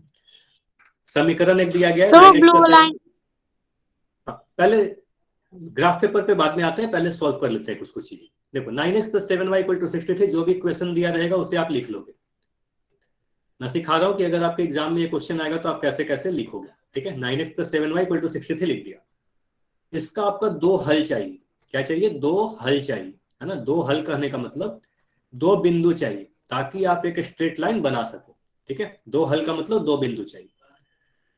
समीकरण एक दिया गया है 9x + 7। पहले ग्राफ पेपर पे बाद में आते हैं, पहले सॉल्व कर लेते हैं कुछ चीजें। देखो 9x + 7y = 63, जो भी क्वेश्चन दिया रहेगा उसे आप लिख लोगे। मैं सिखा रहा हूं कि अगर आपके एग्जाम में ये क्वेश्चन आएगा तो आप कैसे कैसे लिखोगे, ठीक है। 9x + 7y = 63 लिख दिया। इसका आपका 2 हल चाहिए। क्या चाहिए? 2 हल चाहिए, है ना। 2 हल कहने का मतलब 2 बिंदु चाहिए ताकि आप एक स्ट्रेट लाइन बना सको, ठीक है। 2 हल का मतलब 2 बिंदु चाहिए।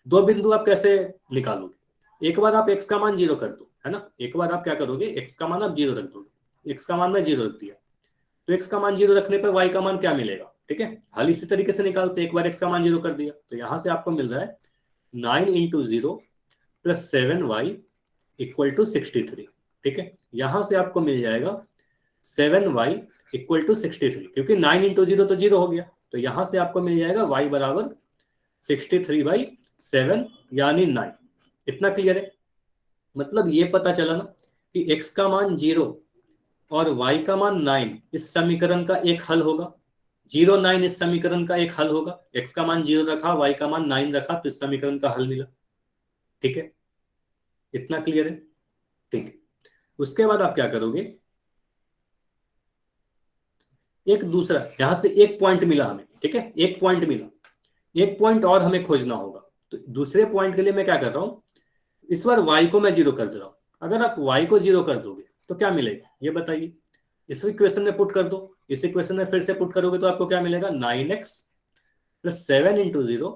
2 बिंदु आप कैसे निकालोगे? एक बार आप x का मान 0 कर दो, है ना। एक बार आप क्या करोगे, x का मान आप 0 रख दोगे। x का मान मैं 0 रख दिया, तो x का मान 0 रखने पर y का मान क्या मिलेगा, ठीक है। हल इसी तरीके से निकालते हैं। एक बार x का मान 0 कर दिया तो यहां से आपको मिल रहा है 9 × 0 + 7y = 63, ठीक है। यहां से आपको मिल जाएगा 7y = 63, क्योंकि 9 × 0 तो 0 हो गया, तो यहां से आपको मिल जाएगा y = 63/7 यानी 9। इतना क्लियर है? मतलब ये पता चला ना कि x का मान 0 और y का मान 9 इस समीकरण का एक हल होगा। 0, 9 इस समीकरण का एक हल होगा। x का मान 0 रखा, y का मान 9 रखा, तो इस समीकरण का हल मिला, ठीक है। इतना क्लियर है? ठीक है। उसके बाद आप क्या करोगे, एक दूसरा यहां से एक पॉइंट मिला हमें, ठीक है। एक पॉइंट मिला, एक पॉइंट और हमें खोजना होगा। तो दूसरे पॉइंट के लिए मैं क्या कर रहा हूं, इस बार y को मैं 0 कर दे रहा हूं। अगर आप y को 0 कर दोगे तो क्या मिलेगा ये बताइए। इस इक्वेशन में पुट कर दो। इस इक्वेशन में फिर से पुट करोगे तो आपको क्या मिलेगा, 9x + 7 × 0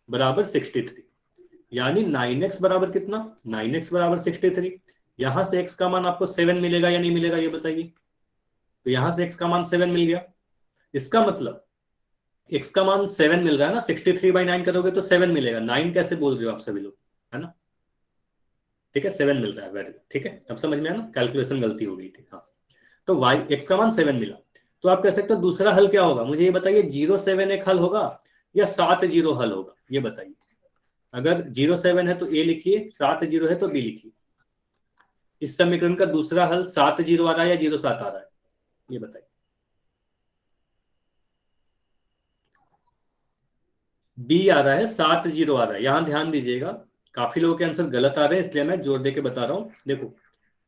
= 63, यानी 9x बराबर कितना, 9x = 63। यहां से x का मान आपको 7 मिलेगा या नहीं मिलेगा ये बताइए। तो यहां से x का मान 7 मिल गया। इसका मतलब x का मान 7 मिल रहा है ना, 63/9 करोगे तो 7 मिलेगा। 9 कैसे बोल रहे हो आप सभी लोग, है ना, ठीक है। 7 मिल रहा है, वेरी, ठीक है। अब समझ में आया ना, कैलकुलेशन गलती हो गई थी, हाँ। तो y x का मान 7 मिला, तो आप कह सकते हो दूसरा हल क्या होगा। मुझे ये बताइए, 0, 7 एक हल होगा या 7, 0 हल होगा, ये बताइए। अगर 0, 7 है तो A लिखिए, 7, 0 है तो B लिखिए। इस समीकरण का दूसरा हल 7, 0 आ रहा है या 0, 7 आ रहा है, ये बताइए। B आ रहा है, 7, 0 आ रहा है। यहां ध्यान दीजिएगा, काफी लोगों के आंसर गलत आ रहे हैं, इसलिए मैं जोर दे के बता रहा हूं। देखो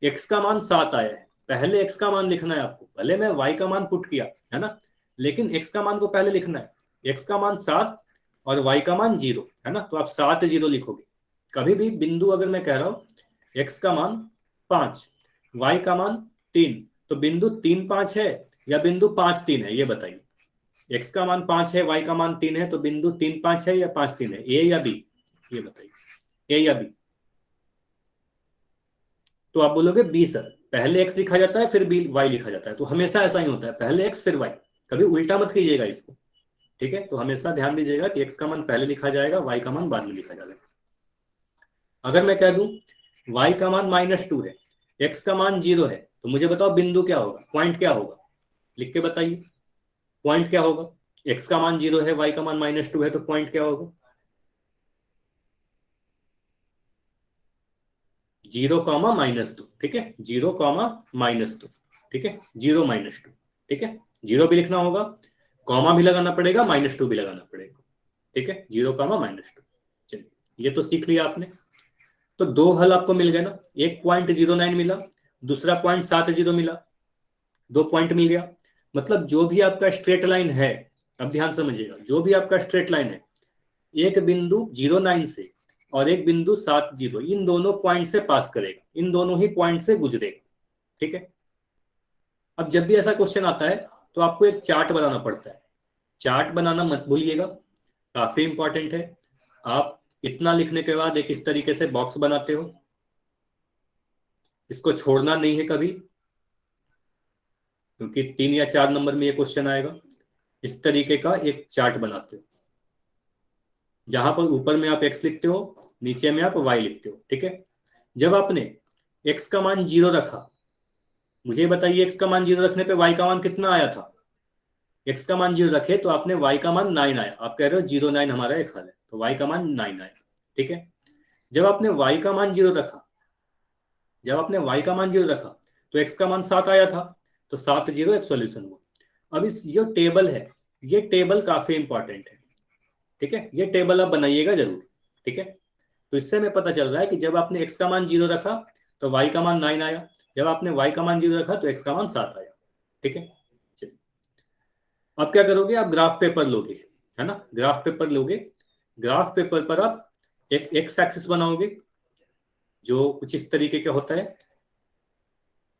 x का मान 7 आया है, पहले x का मान लिखना है आपको। भले मैं y का मान पुट किया, है ना, लेकिन x का मान को पहले लिखना है। x का मान 7 और y का मान 0, है ना, तो आप 7, 0 लिखोगे। कभी भी बिंदु अगर मैं कह रहा हूं x का मान 5, y का मान 3, तो बिंदु 3, 5 है या बिंदु 5, 3 है, ये बताइए। x का मान 5 है, y का मान 3 है, तो बिंदु 3, 5 है या 5, 3 है, a या b, ये बताइए। a या b? तो आप बोलोगे b सर, पहले x लिखा जाता है फिर b y लिखा जाता है। तो हमेशा ऐसा ही होता है, पहले x फिर y, कभी उल्टा मत कीजिएगा इसको, ठीक है। तो हमेशा ध्यान दीजिएगा कि x का मान पहले लिखा जाएगा, y का मान बाद में लिखा जाएगा। अगर मैं कह दूं y का मान -2 है, x का मान 0 है, तो मुझे बताओ बिंदु क्या होगा, पॉइंट क्या होगा, लिख के बताइए। पॉइंट क्या होगा, x का मान 0 है, y का मान -2 है, तो पॉइंट क्या होगा, 0, -2, ठीक है। 0, -2, ठीक है। 0, -2, ठीक है। 0 भी लिखना होगा, कॉमा भी लगाना पड़ेगा, -2 भी लगाना पड़ेगा, ठीक है। 0, -2। चलिए ये तो सीख लिया आपने। तो 2 हल आपको मिल गए ना, एक पॉइंट 09 मिला, दूसरा पॉइंट 7, 0 मिला, 2 पॉइंट मिल गया। मतलब जो भी आपका स्ट्रेट लाइन है, अब ध्यान समझिएगा, जो भी आपका स्ट्रेट लाइन है, एक बिंदु 09 से और एक बिंदु 7, 0, इन दोनों पॉइंट से पास करेगा, इन दोनों ही पॉइंट से गुजरेगा, ठीक है। अब जब भी ऐसा क्वेश्चन आता है तो आपको एक चार्ट बनाना पड़ता है। चार्ट बनाना मत भूलिएगा, काफी इंपॉर्टेंट है। आप इतना लिखने के बाद एक इस तरीके से बॉक्स बनाते हो, इसको छोड़ना नहीं है कभी, क्योंकि 3 या 4 नंबर में ये क्वेश्चन आएगा। इस तरीके का एक चार्ट बनाते हो, जहां पर ऊपर में आप x लिखते हो, नीचे में आप y लिखते हो, ठीक है। जब आपने x का मान 0 रखा, मुझे बताइए x का मान 0 रखने पे y का मान कितना आया था? x का मान 0 रखे तो आपने y का मान 9 आया। आप कह रहे हो 0 9 हमारा एक हल है, तो y का मान 9 आया, ठीक है। जब आपने y का मान 0 रखा, जब आपने y का मान 0 रखा तो x का मान 7 आया था, तो 7 0 एक सॉल्यूशन हुआ। अब इस जो टेबल है, ये टेबल काफी इंपॉर्टेंट है, ठीक है। ये टेबल आप बनाइएगा जरूर, ठीक है। तो इससे हमें पता चल रहा है कि जब आपने x का मान 0 रखा तो y का मान 9 आया, जब आपने y का मान 0 रखा तो x का मान 7 आया, ठीक है। चलिए, अब क्या करोगे? आप ग्राफ पेपर लोगे, है ना। ग्राफ पेपर लोगे, ग्राफ पेपर पर आप एक एक्स एक्सिस बनाओगे, जो कुछ इस तरीके का होता है,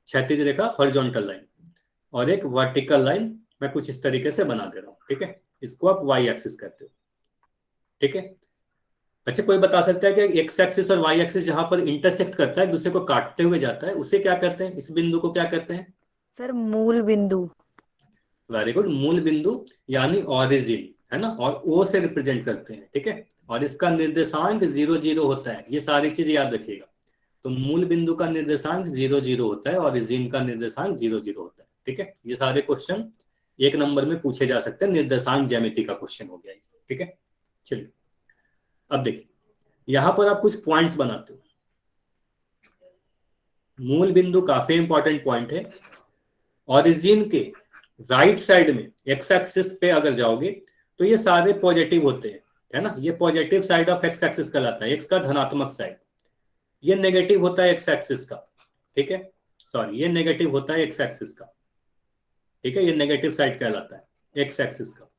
क्षैतिज रेखा हॉरिजॉन्टल लाइन, और एक वर्टिकल लाइन मैं कुछ इस तरीके से बना दे रहा हूं, ठीक है। इसको आप वाई एक्सिस कहते हो, ठीक है। अच्छा, कोई बता सकता है कि एक्स एक्सिस और वाई एक्सिस जहां पर इंटरसेक्ट करता है, दूसरे को काटते हुए जाता है, उसे क्या कहते हैं? इस बिंदु को क्या कहते हैं? सर मूल बिंदु। वेरी गुड, मूल बिंदु यानी ऑरिजिन, है ना, और ओ से रिप्रेजेंट करते हैं, ठीक है। और इसका निर्देशांक 0 0 होता है, ये सारी चीज याद रखिएगा। तो मूल बिंदु का निर्देशांक 0 0 होता है, ऑरिजिन का निर्देशांक 0 0 होता है, ठीक है। ये सारे क्वेश्चन 1 नंबर में पूछे जा सकते हैं, निर्देशांक ज्यामिति का क्वेश्चन हो गया, ठीक है। चलिए, अब देखिए, यहां पर आप कुछ पॉइंट्स बनाते हो। मूल बिंदु काफी इंपॉर्टेंट पॉइंट है। ऑरिजिन के राइट साइड में एक्स एक्सिस पे अगर जाओगे तो ये सारे पॉजिटिव होते हैं, है ना। ये positive side of x axis कहलाता है, एक्स का धनात्मक साइड। ये नेगेटिव होता है एक्स एक्सिस का, ठीक है। सॉरी, ये नेगेटिव होता है एक्स एक्सिस का, ठीक है। ये नेगेटिव साइड कहलाता है एक्स एक्सिस का।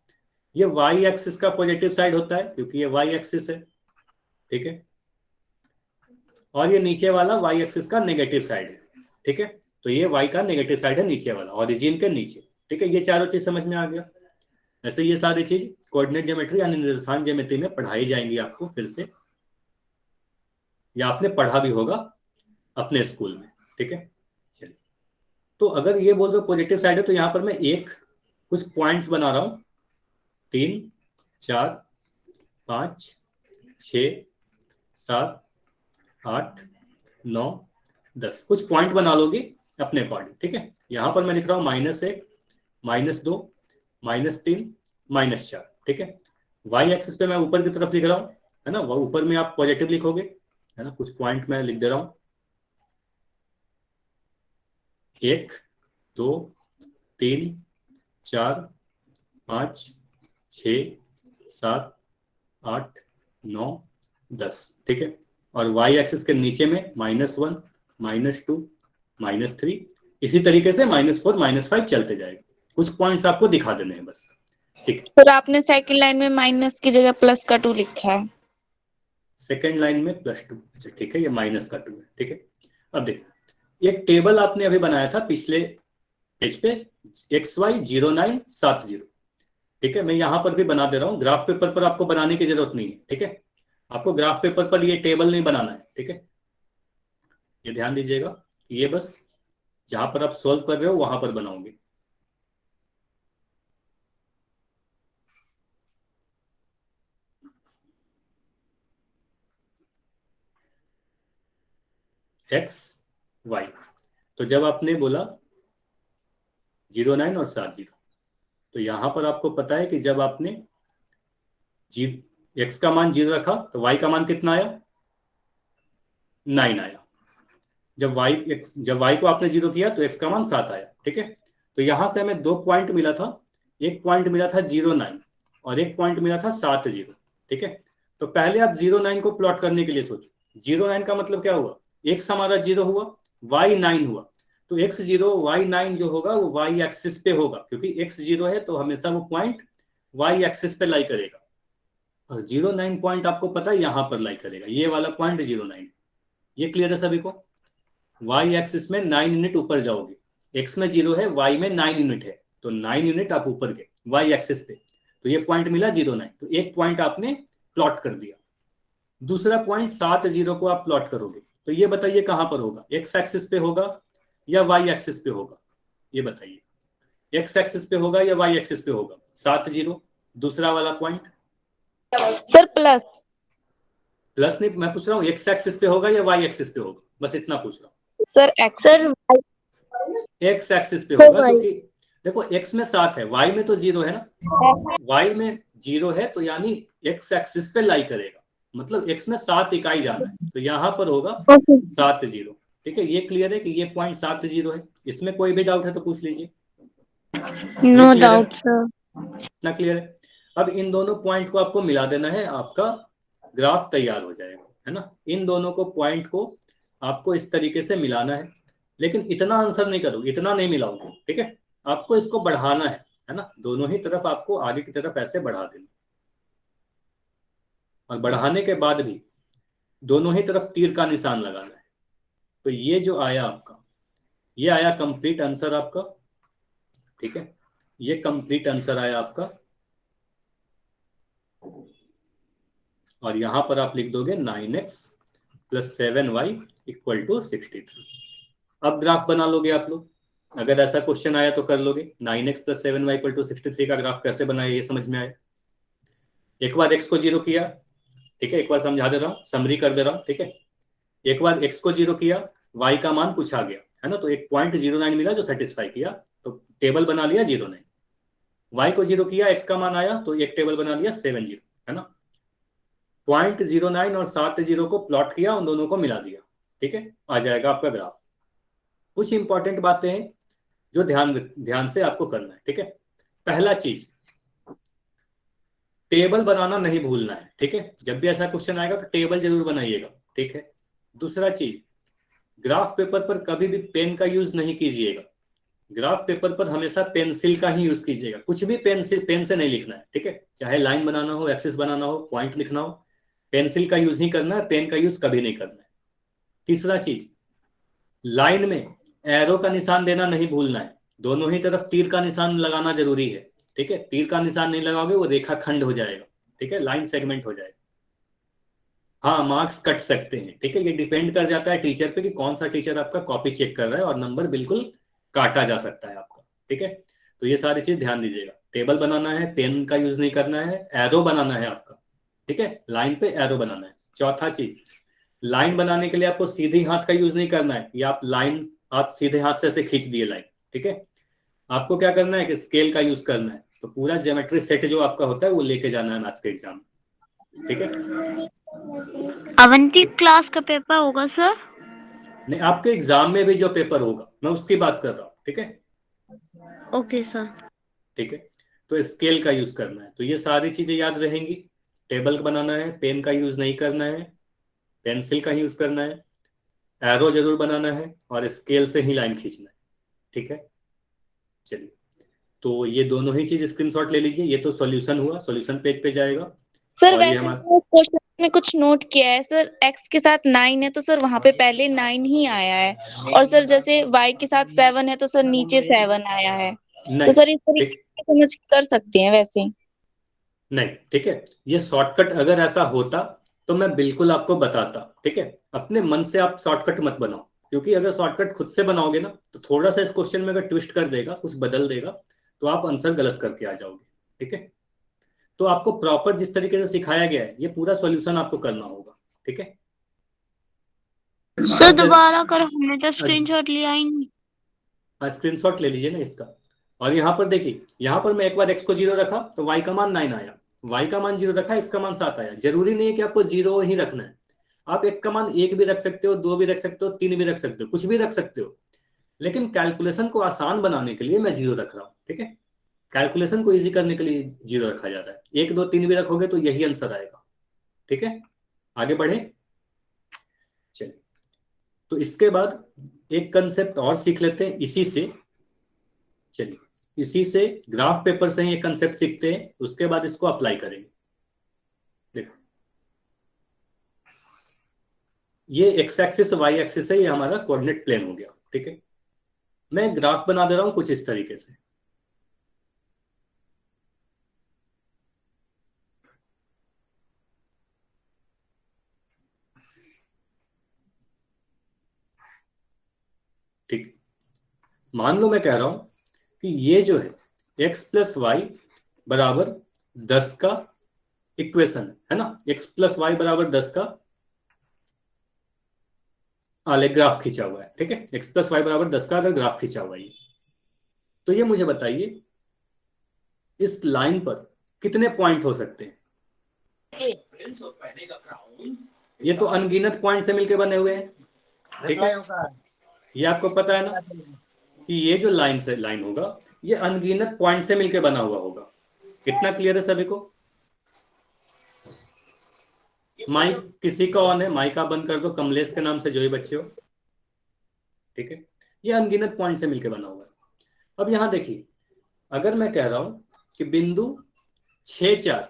ये वाई एक्सिस का पॉजिटिव साइड होता है, क्योंकि ये वाई एक्सिस है, ठीक है। और ये नीचे वाला वाई एक्सिस का नेगेटिव साइड है, ठीक है। तो ये वाई का नेगेटिव साइड है नीचे वाला, ऑरिजिन के नीचे, ठीक है। ये चारों चीज समझ में आ गया। ऐसे ये सारी चीज कोऑर्डिनेट ज्योमेट्री यानी निर्देशांक ज्योमेट्री में पढ़ाई जाएंगी आपको फिर से, या आपने पढ़ा भी होगा अपने स्कूल में, ठीक है। चलिए, तो अगर ये बोल दो पॉजिटिव साइड है, तो यहाँ पर मैं कुछ पॉइंट्स बना रहा हूं, 3 4 5 6 7 8 9 10 कुछ पॉइंट बना लोगे अपने अकॉर्डिंग, ठीक है। यहां पर मैं लिख रहा हूं -1 -2 -3 -4, ठीक है। वाई एक्सिस पे मैं ऊपर की तरफ लिख रहा हूं, है ना। वो ऊपर में आप पॉजिटिव लिखोगे, है ना। कुछ पॉइंट मैं लिख दे रहा हूं, 1 2 3 4 5 6 7 8 9 10, ठीक है। और वाई एक्सिस के नीचे में -1 -2 -3, इसी तरीके से -4 -5 चलते जाएगा। कुछ पॉइंट्स आपको दिखा देने हैं बस, ठीक है। सर आपने सेकंड लाइन में माइनस की जगह प्लस का 2 लिखा है। सेकेंड लाइन में +2, अच्छा ठीक है, ये -2 है, ठीक है। अब देखिए, एक टेबल आपने अभी बनाया था पिछले पेज पे, XY 0 9 7 0, ठीक है। मैं यहां पर भी बना दे रहा हूं। ग्राफ पेपर पर आपको बनाने की जरूरत नहीं है, ठीक है। आपको ग्राफ पेपर पर ये टेबल नहीं बनाना है, ठीक है। ये ध्यान दीजिएगा, ये बस जहां पर आप सॉल्व कर रहे हो वहां पर बनाओगे। XY, तो जब आपने बोला 0 9 और 7 0, तो यहां पर आपको पता है कि जब आपने x का मान 0 रखा तो y का मान कितना आया? 9 आया। जब y को आपने 0 किया तो x का मान 7 आया, ठीक है। तो यहां से हमें 2 पॉइंट मिला था, एक पॉइंट मिला था 0 9 और एक पॉइंट मिला था 7 0, ठीक है। तो पहले आप 0 9 को प्लॉट करने के लिए सोचो। 0 9 का मतलब क्या हुआ? x हमारा 0 हुआ, y 9 हुआ, तो x 0 y 9 जो होगा वो y एक्सिस पे होगा, क्योंकि x 0 है तो हमेशा वो पॉइंट y एक्सिस पे लाई करेगा। और 0 9 पॉइंट आपको पता है यहां पर लाई करेगा, ये वाला पॉइंट 0 9। ये क्लियर है सभी को? y एक्सिस में 9 यूनिट ऊपर जाओगे, x में 0 है, y में 9 यूनिट है, तो 9 यूनिट आप ऊपर गए y एक्सिस पे। तो ये पॉइंट मिला 0,9, तो एक पॉइंट आपने प्लॉट कर दिया। दूसरा पॉइंट 7,0 को आप प्लॉट करोगे, तो ये बताइए कहां पर होगा, एक्स एक्सिस पे होगा या वाई एक्सिस पे होगा, ये बताइए, एक्स एक्सिस पे होगा या वाई एक्सिस पे होगा 7,0। दूसरा वाला पॉइंट सर प्लस। प्लस नहीं, मैं पूछ रहा हूँ एक्स एक्सिस पे होगा या वाई एक्सिस पे होगा, बस इतना पूछ रहा हूँ। Sir x. Sir x axis पे सर होगा, y। क्योंकि देखो एक्स में 7 है, वाई में तो 0 है ना, वाई में 0 है तो यानी एक्स एक्सिस पे लाई करेगा, मतलब एक्स में 7 इकाई जाना है, तो यहाँ पर होगा 7,0। ठीक है, ये क्लियर है कि ये पॉइंट 7,0 है। इसमें कोई भी डाउट है तो पूछ लीजिए। No doubt sir. इतना क्लियर है। अब इन दोनों पॉइंट को आपको मिला देना है, आपका ग्राफ तैयार हो जाएगा, है ना। इन दोनों को पॉइंट को आपको इस तरीके से मिलाना है, लेकिन इतना आंसर नहीं करोगे, इतना नहीं मिलाओगे, ठीक है। आपको इसको बढ़ाना है ना, दोनों ही तरफ आपको आगे की तरफ ऐसे बढ़ा देना, और बढ़ाने के बाद भी दोनों ही तरफ तीर का निशान लगाना है। तो ये जो आया आपका, ये आया कंप्लीट आंसर आपका, ठीक है, ये कंप्लीट आंसर आया आपका, और यहां पर आप लिख दोगे 9x + 7y = 63। अब ग्राफ बना लोगे आप लोग, अगर ऐसा क्वेश्चन आया तो कर लोगे। 9x + 7y = 63 का ग्राफ कैसे बनाया ये समझ में आया। एक बार x को 0 किया, ठीक है, एक बार समझा दे रहा हूँ, समरी कर दे रहा हूँ, ठीक है। एक बार x को 0 किया, y का मान पूछा गया, है ना, तो एक पॉइंट 0,9 मिला जो सेटिस्फाई किया, तो टेबल बना लिया 0,9। y को 0 किया, x का मान आया, तो एक टेबल बना लिया 70, है ना। पॉइंट 0,9 और 7,0 को प्लॉट किया, उन दोनों को मिला दिया, ठीक है, आ जाएगा आपका ग्राफ। कुछ इंपॉर्टेंट बातें हैं जो ध्यान से आपको करना है, ठीक है। पहला चीज, टेबल बनाना नहीं भूलना है, ठीक है। जब भी ऐसा क्वेश्चन आएगा तो टेबल जरूर बनाइएगा, ठीक है। दूसरा चीज, ग्राफ पेपर पर कभी भी पेन का यूज नहीं कीजिएगा, ग्राफ पेपर पर हमेशा पेंसिल का ही यूज कीजिएगा, कुछ भी पेन से नहीं लिखना है, ठीक है। चाहे लाइन बनाना हो, एक्सिस बनाना हो, पॉइंट लिखना हो, पेंसिल का यूज ही करना है, पेन का यूज कभी नहीं करना है। तीसरा चीज, लाइन में एरो का निशान देना नहीं भूलना है, दोनों ही तरफ तीर का निशान लगाना जरूरी है, ठीक है। तीर का निशान नहीं लगाओगे वो रेखा खंड हो जाएगा, ठीक है, लाइन सेगमेंट हो जाएगा। हाँ, मार्क्स कट सकते हैं, ठीक है, ये डिपेंड कर जाता है टीचर पे कि कौन सा टीचर आपका कॉपी चेक कर रहा है, और नंबर बिल्कुल काटा जा सकता है आपका, ठीक है। तो ये सारी चीज ध्यान दीजिएगा, टेबल बनाना है, पेन का यूज नहीं करना है, एरो बनाना है आपका, ठीक है, लाइन पे एरो बनाना है। चौथा चीज, लाइन बनाने के लिए आपको सीधे हाथ का यूज नहीं करना है, या आप लाइन आप सीधे हाथ से ऐसे खींच दिए लाइन, ठीक है। आपको क्या करना है कि स्केल का यूज करना है, तो पूरा ज्योमेट्री सेट जो आपका होता है वो लेके जाना है मैथ्स के एग्जाम, ठीक है। अवंती क्लास का पेपर होगा सर? नहीं, आपके एग्जाम में भी जो पेपर होगा मैं उसकी बात कर रहा हूँ, ठीक है। Okay sir. ठीक है, तो स्केल का यूज करना है, तो ये सारी चीजें याद रहेंगी। टेबल बनाना है, पेन का यूज नहीं करना है, पेंसिल का यूज करना है, एरो जरूर बनाना है, और स्केल से ही लाइन खींचना है, ठीक है। चलिए, तो ये दोनों ही चीज स्क्रीनशॉट ले लीजिए, ये तो सॉल्यूशन हुआ, सॉल्यूशन पेज पे जाएगा। सर और ये वैसे हमारा क्वेश्चन में कुछ नोट किया है सर, x के साथ 9 है तो सर वहां पे पहले 9 ही आया है, और सर जैसे y के साथ 7 है तो सर नीचे 7 आया है, तो नहीं, सर इस तरीके ठीक से समझ कर सकते हैं वैसे। नहीं, ठीक है, ये शॉर्टकट अगर ऐसा होता तो मैं बिल्कुल आपको बताता, ठीक है। अपने मन से आप शॉर्टकट मत बनाओ, क्योंकि अगर शॉर्टकट खुद से बनाओगे ना तो थोड़ा सा इस क्वेश्चन में अगर ट्विस्ट कर देगा, कुछ बदल देगा, तो आप आंसर गलत करके आ जाओगे, ठीक है। तो आपको प्रॉपर जिस तरीके से सिखाया गया है ये पूरा सॉल्यूशन आपको करना होगा, ठीक है। सर दोबारा कर, हमने तो स्क्रीनशॉट लिया ही नहीं। स्क्रीनशॉट ले लीजिए ना इसका, और यहाँ पर देखिए, यहाँ पर मैं एक बार x को 0 रखा तो y का मान 9 आया, y का मान 0 रखा, x का मान 7 आया। जरूरी नहीं है कि आपको 0 ही रखना है, आप x का मान 1 भी रख सकते हो, 2 भी रख सकते हो, 3 भी रख सकते हो, कुछ भी रख सकते हो, लेकिन कैलकुलेशन को आसान बनाने के लिए मैं 0 रख रहा हूँ, ठीक है। कैलकुलेशन को इजी करने के लिए 0 रखा जाता है, 1, 2, 3 भी रखोगे तो यही आंसर आएगा, ठीक है। आगे बढ़े, चलिए, तो इसके बाद एक कंसेप्ट और सीख लेते हैं इसी से। चलिए, इसी से ग्राफ पेपर से ही एक कंसेप्ट सीखते हैं, उसके बाद इसको अप्लाई करेंगे। देखो, ये एक्स एक्सिस वाई एक्सिस है, ये हमारा कोऑर्डिनेट प्लेन हो गया, ठीक है। मैं ग्राफ बना दे रहा हूं कुछ इस तरीके से, ठीक, मान लो मैं कह रहा हूं कि ये जो है x प्लस वाई बराबर 10 का इक्वेशन है ना, x प्लस वाई बराबर 10 का आलेख ग्राफ खींचा हुआ है, ठीक है, x प्लस वाई बराबर 10 का अगर ग्राफ खींचा हुआ है तो ये मुझे बताइए इस लाइन पर कितने पॉइंट हो सकते हैं। ये तो अनगिनत पॉइंट से मिलकर बने हुए हैं, ठीक है, ये आपको पता है ना कि ये जो लाइन होगा ये अनगिनत पॉइंट से मिलकर बना हुआ होगा। कितना क्लियर है सभी को? माइक किसी का ऑन है? माइक आप बंद कर दो, कमलेश के नाम से जो ही बच्चे हो, ठीक है, ये अनगिनत पॉइंट से मिलकर बना हुआ है। अब यहां देखिए, अगर मैं कह रहा हूं कि बिंदु 6 4,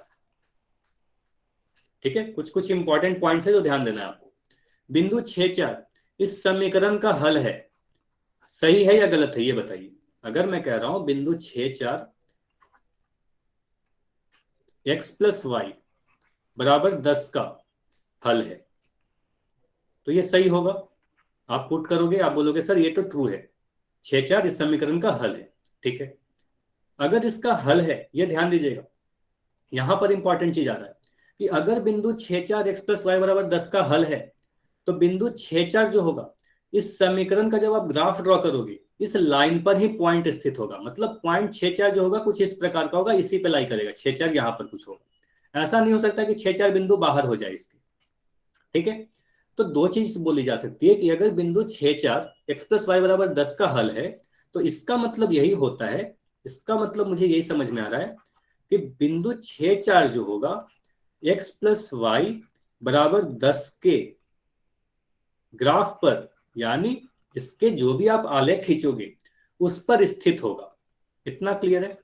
ठीक है, कुछ कुछ इंपॉर्टेंट पॉइंट्स है जो ध्यान देना है आपको। बिंदु 6 4 इस समीकरण का हल है, सही है या गलत है ये बताइए। अगर मैं कह रहा हूं बिंदु 6 4 x प्लस वाई बराबर 10 का हल है, तो ये सही होगा। आप पुट करोगे, आप बोलोगे सर ये तो ट्रू है, 6 4 इस समीकरण का हल है, ठीक है। अगर इसका हल है, ये ध्यान दीजिएगा, यहां पर इंपॉर्टेंट चीज आ रहा है कि अगर बिंदु 6 4 x प्लस वाई बराबर 10 का हल है तो बिंदु 6 4 जो होगा इस समीकरण का जब आप ग्राफ ड्रॉ करोगे इस लाइन पर ही पॉइंट स्थित होगा। मतलब पॉइंट 6 4 जो होगा कुछ इस प्रकार का होगा, इसी पे लाई करेगा, 6 4 यहां पर कुछ होगा। ऐसा नहीं हो सकता कि 6 4 बिंदु बाहर हो जाए इसके, ठीक है। तो दो चीज बोली जा सकती है कि अगर बिंदु 6 4 x प्लस वाई बराबर 10 का हल है तो इसका मतलब यही होता है, इसका मतलब मुझे यही समझ में आ रहा है कि बिंदु 6 4 जो होगा x प्लस वाई बराबर 10 के ग्राफ पर, यानी इसके जो भी आप आलेख खींचोगे उस पर स्थित होगा। इतना क्लियर है?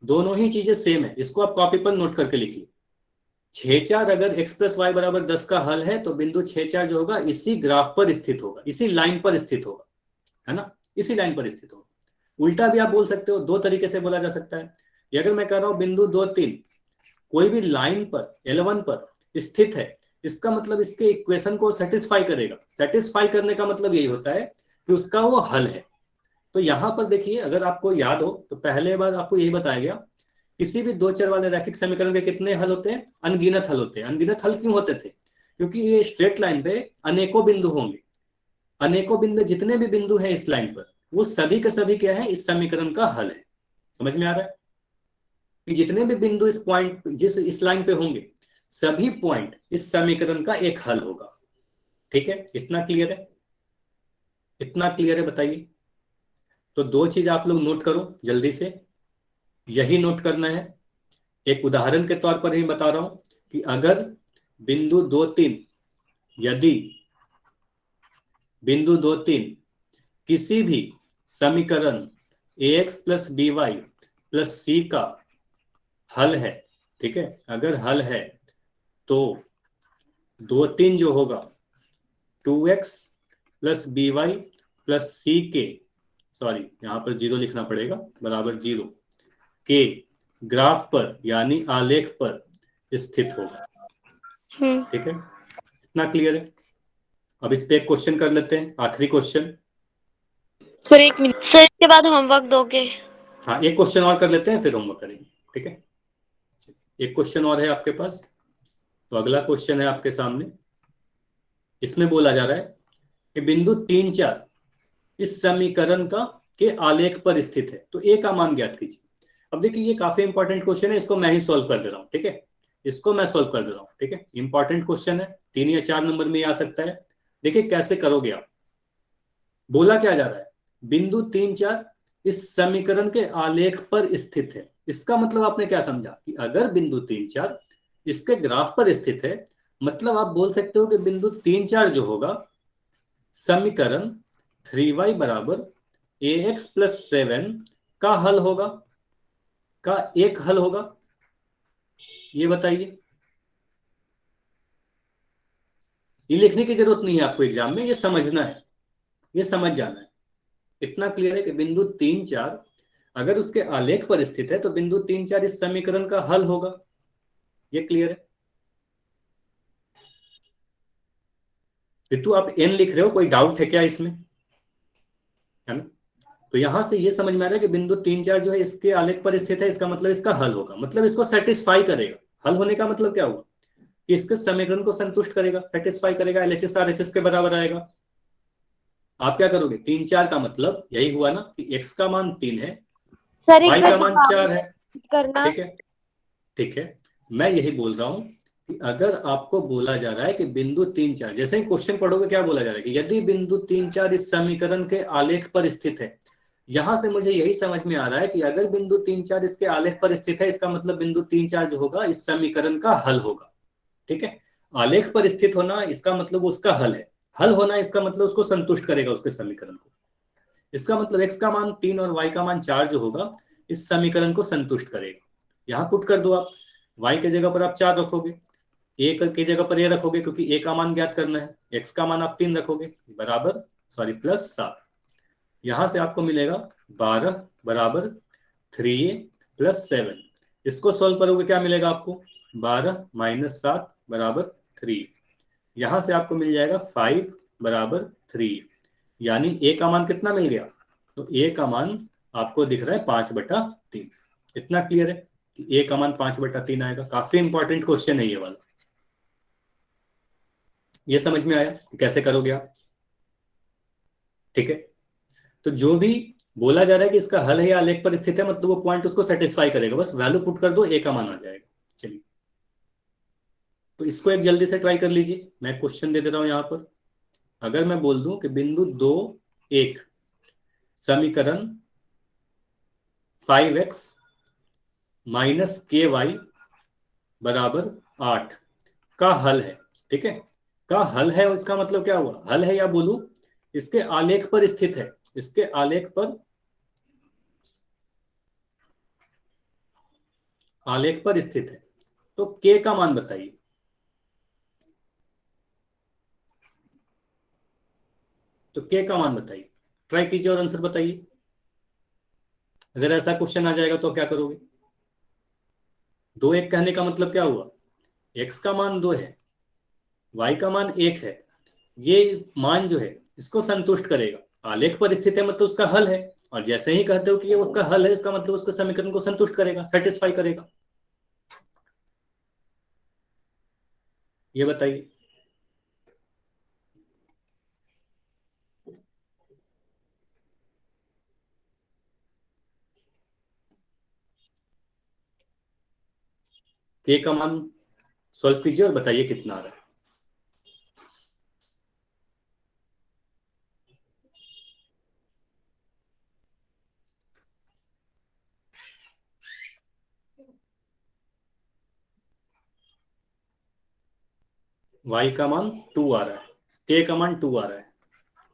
दोनों ही चीजें सेम है, इसको आप कॉपी पर नोट करके लिखिए। 6 4 अगर x प्लस वाई बराबर 10 का हल है तो बिंदु 6 4 जो होगा इसी ग्राफ पर स्थित होगा, इसी लाइन पर स्थित होगा, है ना, इसी लाइन पर स्थित होगा। उल्टा भी आप बोल सकते हो, दो तरीके से बोला जा सकता है। ये अगर मैं कह रहा हूं बिंदु 2 3 कोई भी लाइन पर L1 पर स्थित है, इसका मतलब इसके इक्वेशन को सेटिस्फाई करेगा। सेटिस्फाई करने का मतलब यही होता है कि उसका वो हल है। तो यहां पर देखिए, अगर आपको याद हो तो पहले बार आपको यही बताया गया, किसी भी दो चर वाले रैखिक समीकरण के कितने हल होते हैं? अनगिनत हल होते हैं। अनगिनत हल क्यों होते थे? क्योंकि ये स्ट्रेट लाइन पे अनेकों बिंदु होंगे, अनेकों बिंदु, जितने भी बिंदु हैं इस लाइन पर वो सभी के सभी क्या है? इस समीकरण का हल है। समझ में आ रहा है कि जितने भी बिंदु इस पॉइंट इस लाइन पे होंगे सभी पॉइंट इस समीकरण का एक हल होगा, ठीक है। इतना क्लियर है? इतना क्लियर है बताइए। तो दो चीज आप लोग नोट करो जल्दी से, यही नोट करना है। एक उदाहरण के तौर पर ही बता रहा हूं कि अगर बिंदु 2 3 यदि बिंदु 2 3 किसी भी समीकरण ax plus b y plus c का हल है, ठीक है, अगर हल है तो 2 3 जो होगा 2x plus b y plus c के, सॉरी यहां पर 0 लिखना पड़ेगा, बराबर 0 के ग्राफ पर यानी आलेख पर स्थित होगा, ठीक है। इतना क्लियर है? अब इस पे एक क्वेश्चन कर लेते हैं, आखिरी क्वेश्चन। सर 1 मिनट, सर इसके बाद होमवर्क दोगे? हाँ, एक क्वेश्चन और कर लेते हैं फिर होमवर्क करेंगे, ठीक है। एक क्वेश्चन और है आपके पास, तो अगला क्वेश्चन है आपके सामने। इसमें बोला जा रहा है कि बिंदु 3 4 इस समीकरण का के आलेख पर स्थित है, तो ए का मान ज्ञात कीजिए। अब देखिए ये काफी इंपॉर्टेंट क्वेश्चन है, इसको मैं ही सॉल्व कर दे रहा हूँ, ठीक है, इसको मैं सॉल्व कर दे रहा हूँ, ठीक है। इंपॉर्टेंट क्वेश्चन है, 3 या 4 नंबर में आ सकता है। देखिए कैसे करोगे आप। बोला क्या जा रहा है? बिंदु 3 4 इस समीकरण के आलेख पर स्थित है। इसका मतलब आपने क्या समझा कि अगर बिंदु 3 4 इसके ग्राफ पर स्थित है, मतलब आप बोल सकते हो कि बिंदु 3 4 जो होगा समीकरण 3y बराबर ax प्लस 7 का हल होगा, का एक हल होगा। ये बताइए, ये लिखने की जरूरत नहीं है आपको एग्जाम में, ये समझना है, ये समझ जाना है। इतना क्लियर है कि बिंदु 3 4 अगर उसके आलेख पर स्थित है तो बिंदु 3 4 इस समीकरण का हल होगा। ये क्लियर है? रितु आप n लिख रहे हो, कोई डाउट है क्या इसमें, है ना? तो यहां से ये समझ में आ रहा है कि बिंदु 3 4 जो है इसके आलेख पर स्थित है, इसका मतलब इसका हल होगा, मतलब इसको सेटिस्फाई करेगा। हल होने का मतलब क्या हुआ कि इसके समीकरण को संतुष्ट करेगा, सेटिस्फाई करेगा, LHS RHS के बराबर आएगा। आप क्या करोगे, 3 4 का मतलब यही हुआ ना कि x का मान 3 है, सर y एक का मिनट मान 4 है। करना। ठीक है, ठीक है, मैं यही बोल रहा हूं कि अगर आपको बोला जा रहा है कि बिंदु 3 4, जैसे ही क्वेश्चन पढ़ोगे क्या बोला जा रहा है कि यदि बिंदु 3 4 इस समीकरण के आलेख पर स्थित है, यहां से मुझे यही समझ में आ रहा है कि अगर बिंदु 3 4 इसके आलेख पर स्थित है, इसका मतलब बिंदु 3 4 जो होगा इस समीकरण का हल होगा। ठीक है, आलेख पर स्थित होना इसका मतलब उसका हल है, हल होना इसका मतलब उसको संतुष्ट करेगा उसके समीकरण को। इसका मतलब x का मान 3 और y का मान 4 जो होगा इस समीकरण को संतुष्ट करेगा। यहां पुट कर दो आप, y के जगह पर आप 4 रखोगे, a की जगह पर a रखोगे क्योंकि a का मान ज्ञात करना है, x का मान आप 3 रखोगे बराबर प्लस 7। यहां से आपको मिलेगा 12 बराबर 3a प्लस 7। इसको सॉल्व करोगे क्या मिलेगा आपको, 12 माइनस 7 बराबर 3। यहां से आपको मिल जाएगा 5 बराबर 3, यानी a का मान कितना मिल गया, तो a का मान आपको दिख रहा है 5/3। इतना क्लियर है कि a का मान 5/3 आएगा। काफी इंपॉर्टेंट क्वेश्चन है ये वाला। ये समझ में आया कि कैसे करोगे आप? ठीक है, तो जो भी बोला जा रहा है कि इसका हल है या आलेख पर स्थित है, मतलब वो पॉइंट उसको सेटिस्फाई करेगा, बस वैल्यू पुट कर दो, a का मान आ जाएगा। चलिए, तो इसको एक जल्दी से ट्राई कर लीजिए, मैं क्वेश्चन दे देता हूं यहां पर। अगर मैं बोल दूं कि बिंदु 2 1 समीकरण 5x माइनस KY बराबर 8 का हल है, ठीक है, का हल है, इसका मतलब क्या हुआ, हल है या बोलूं इसके आलेख पर स्थित है, इसके आलेख पर स्थित है, तो k का मान बताइए। तो k का मान बताइए, ट्राई कीजिए और आंसर बताइए। अगर ऐसा क्वेश्चन आ जाएगा तो क्या करोगे? 2 1 कहने का मतलब क्या हुआ, x का मान 2 है, y का मान 1 है, ये मान जो है इसको संतुष्ट करेगा, आलेख पर स्थित है मतलब उसका हल है, और जैसे ही कहते हो कि ये उसका हल है, इसका मतलब उसके समीकरण को संतुष्ट करेगा, सेटिस्फाई करेगा। ये बताइए। k का मान सॉल्व कीजिए और बताइए कितना आ रहा है। y का मान 2 आ रहा है, k का मान 2 आ रहा है।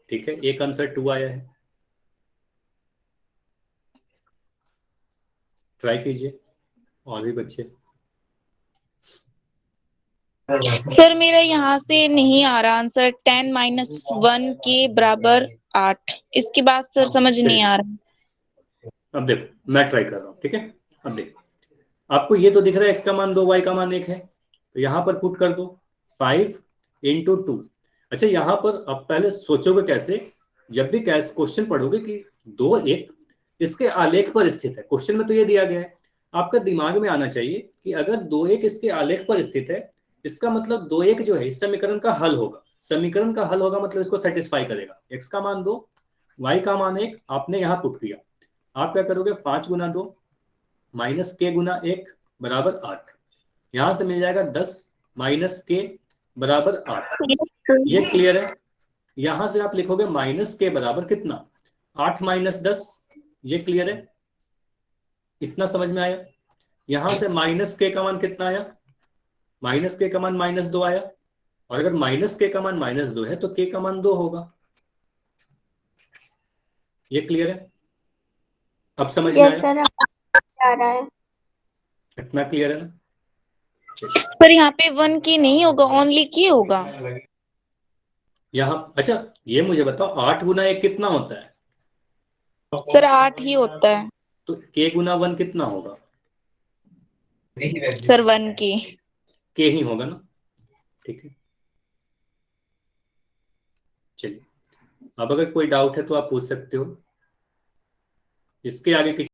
ठीक है, एक आंसर 2 आया है, ट्राई कीजिए और भी बच्चे। सर मेरा यहाँ से नहीं आ रहा आंसर, 10 माइनस 1 के बराबर 8, इसके बाद सर समझ नहीं आ रहा। अब देखो मैं ट्राई कर रहा हूँ, ठीक है। अब देखो आपको ये तो दिख रहा है x का मान 2 y का मान 1 है, तो यहाँ पर पुट कर दो 5 इंटू 2। अच्छा, यहाँ पर अब पहले सोचोगे कैसे, जब भी क्वेश्चन पढ़ोगे कि 2 1 इसके आलेख पर स्थित है, क्वेश्चन में तो ये दिया गया है, आपका दिमाग में आना चाहिए कि अगर 2 1 इसके आलेख पर स्थित है, इसका मतलब 2 1 जो है इस समीकरण का हल होगा, समीकरण का हल होगा मतलब इसको सेटिस्फाई करेगा। x का मान 2, y का मान 1 आपने यहाँ पुट किया, आप क्या करोगे 5 गुना 2 माइनस k गुना 1 बराबर 8, यहां से मिल जाएगा 10 माइनस k बराबर 8। ये क्लियर है? यहां से आप लिखोगे माइनस k बराबर कितना, 8 माइनस 10। ये क्लियर है? इतना समझ में आया? यहां से माइनस k का मान कितना आया, माइनस k का मान -2 आया, और अगर माइनस k का मान -2 है तो k का मान 2 होगा। ये क्लियर है? अब समझ में आया? सर आ रहा है। इतना क्लियर है ना? पर यहाँ पे 1 की नहीं होगा, ओनली की होगा। यहाँ अच्छा ये मुझे बताओ 8 गुना 1 कितना होता है? सर 8 ही होता है। तो k गुना 1 कितना होगा? सर 1 की। k ही होगा ना, ठीक है। चलिए, अब अगर कोई डाउट है तो आप पूछ सकते हो। इसके आगे की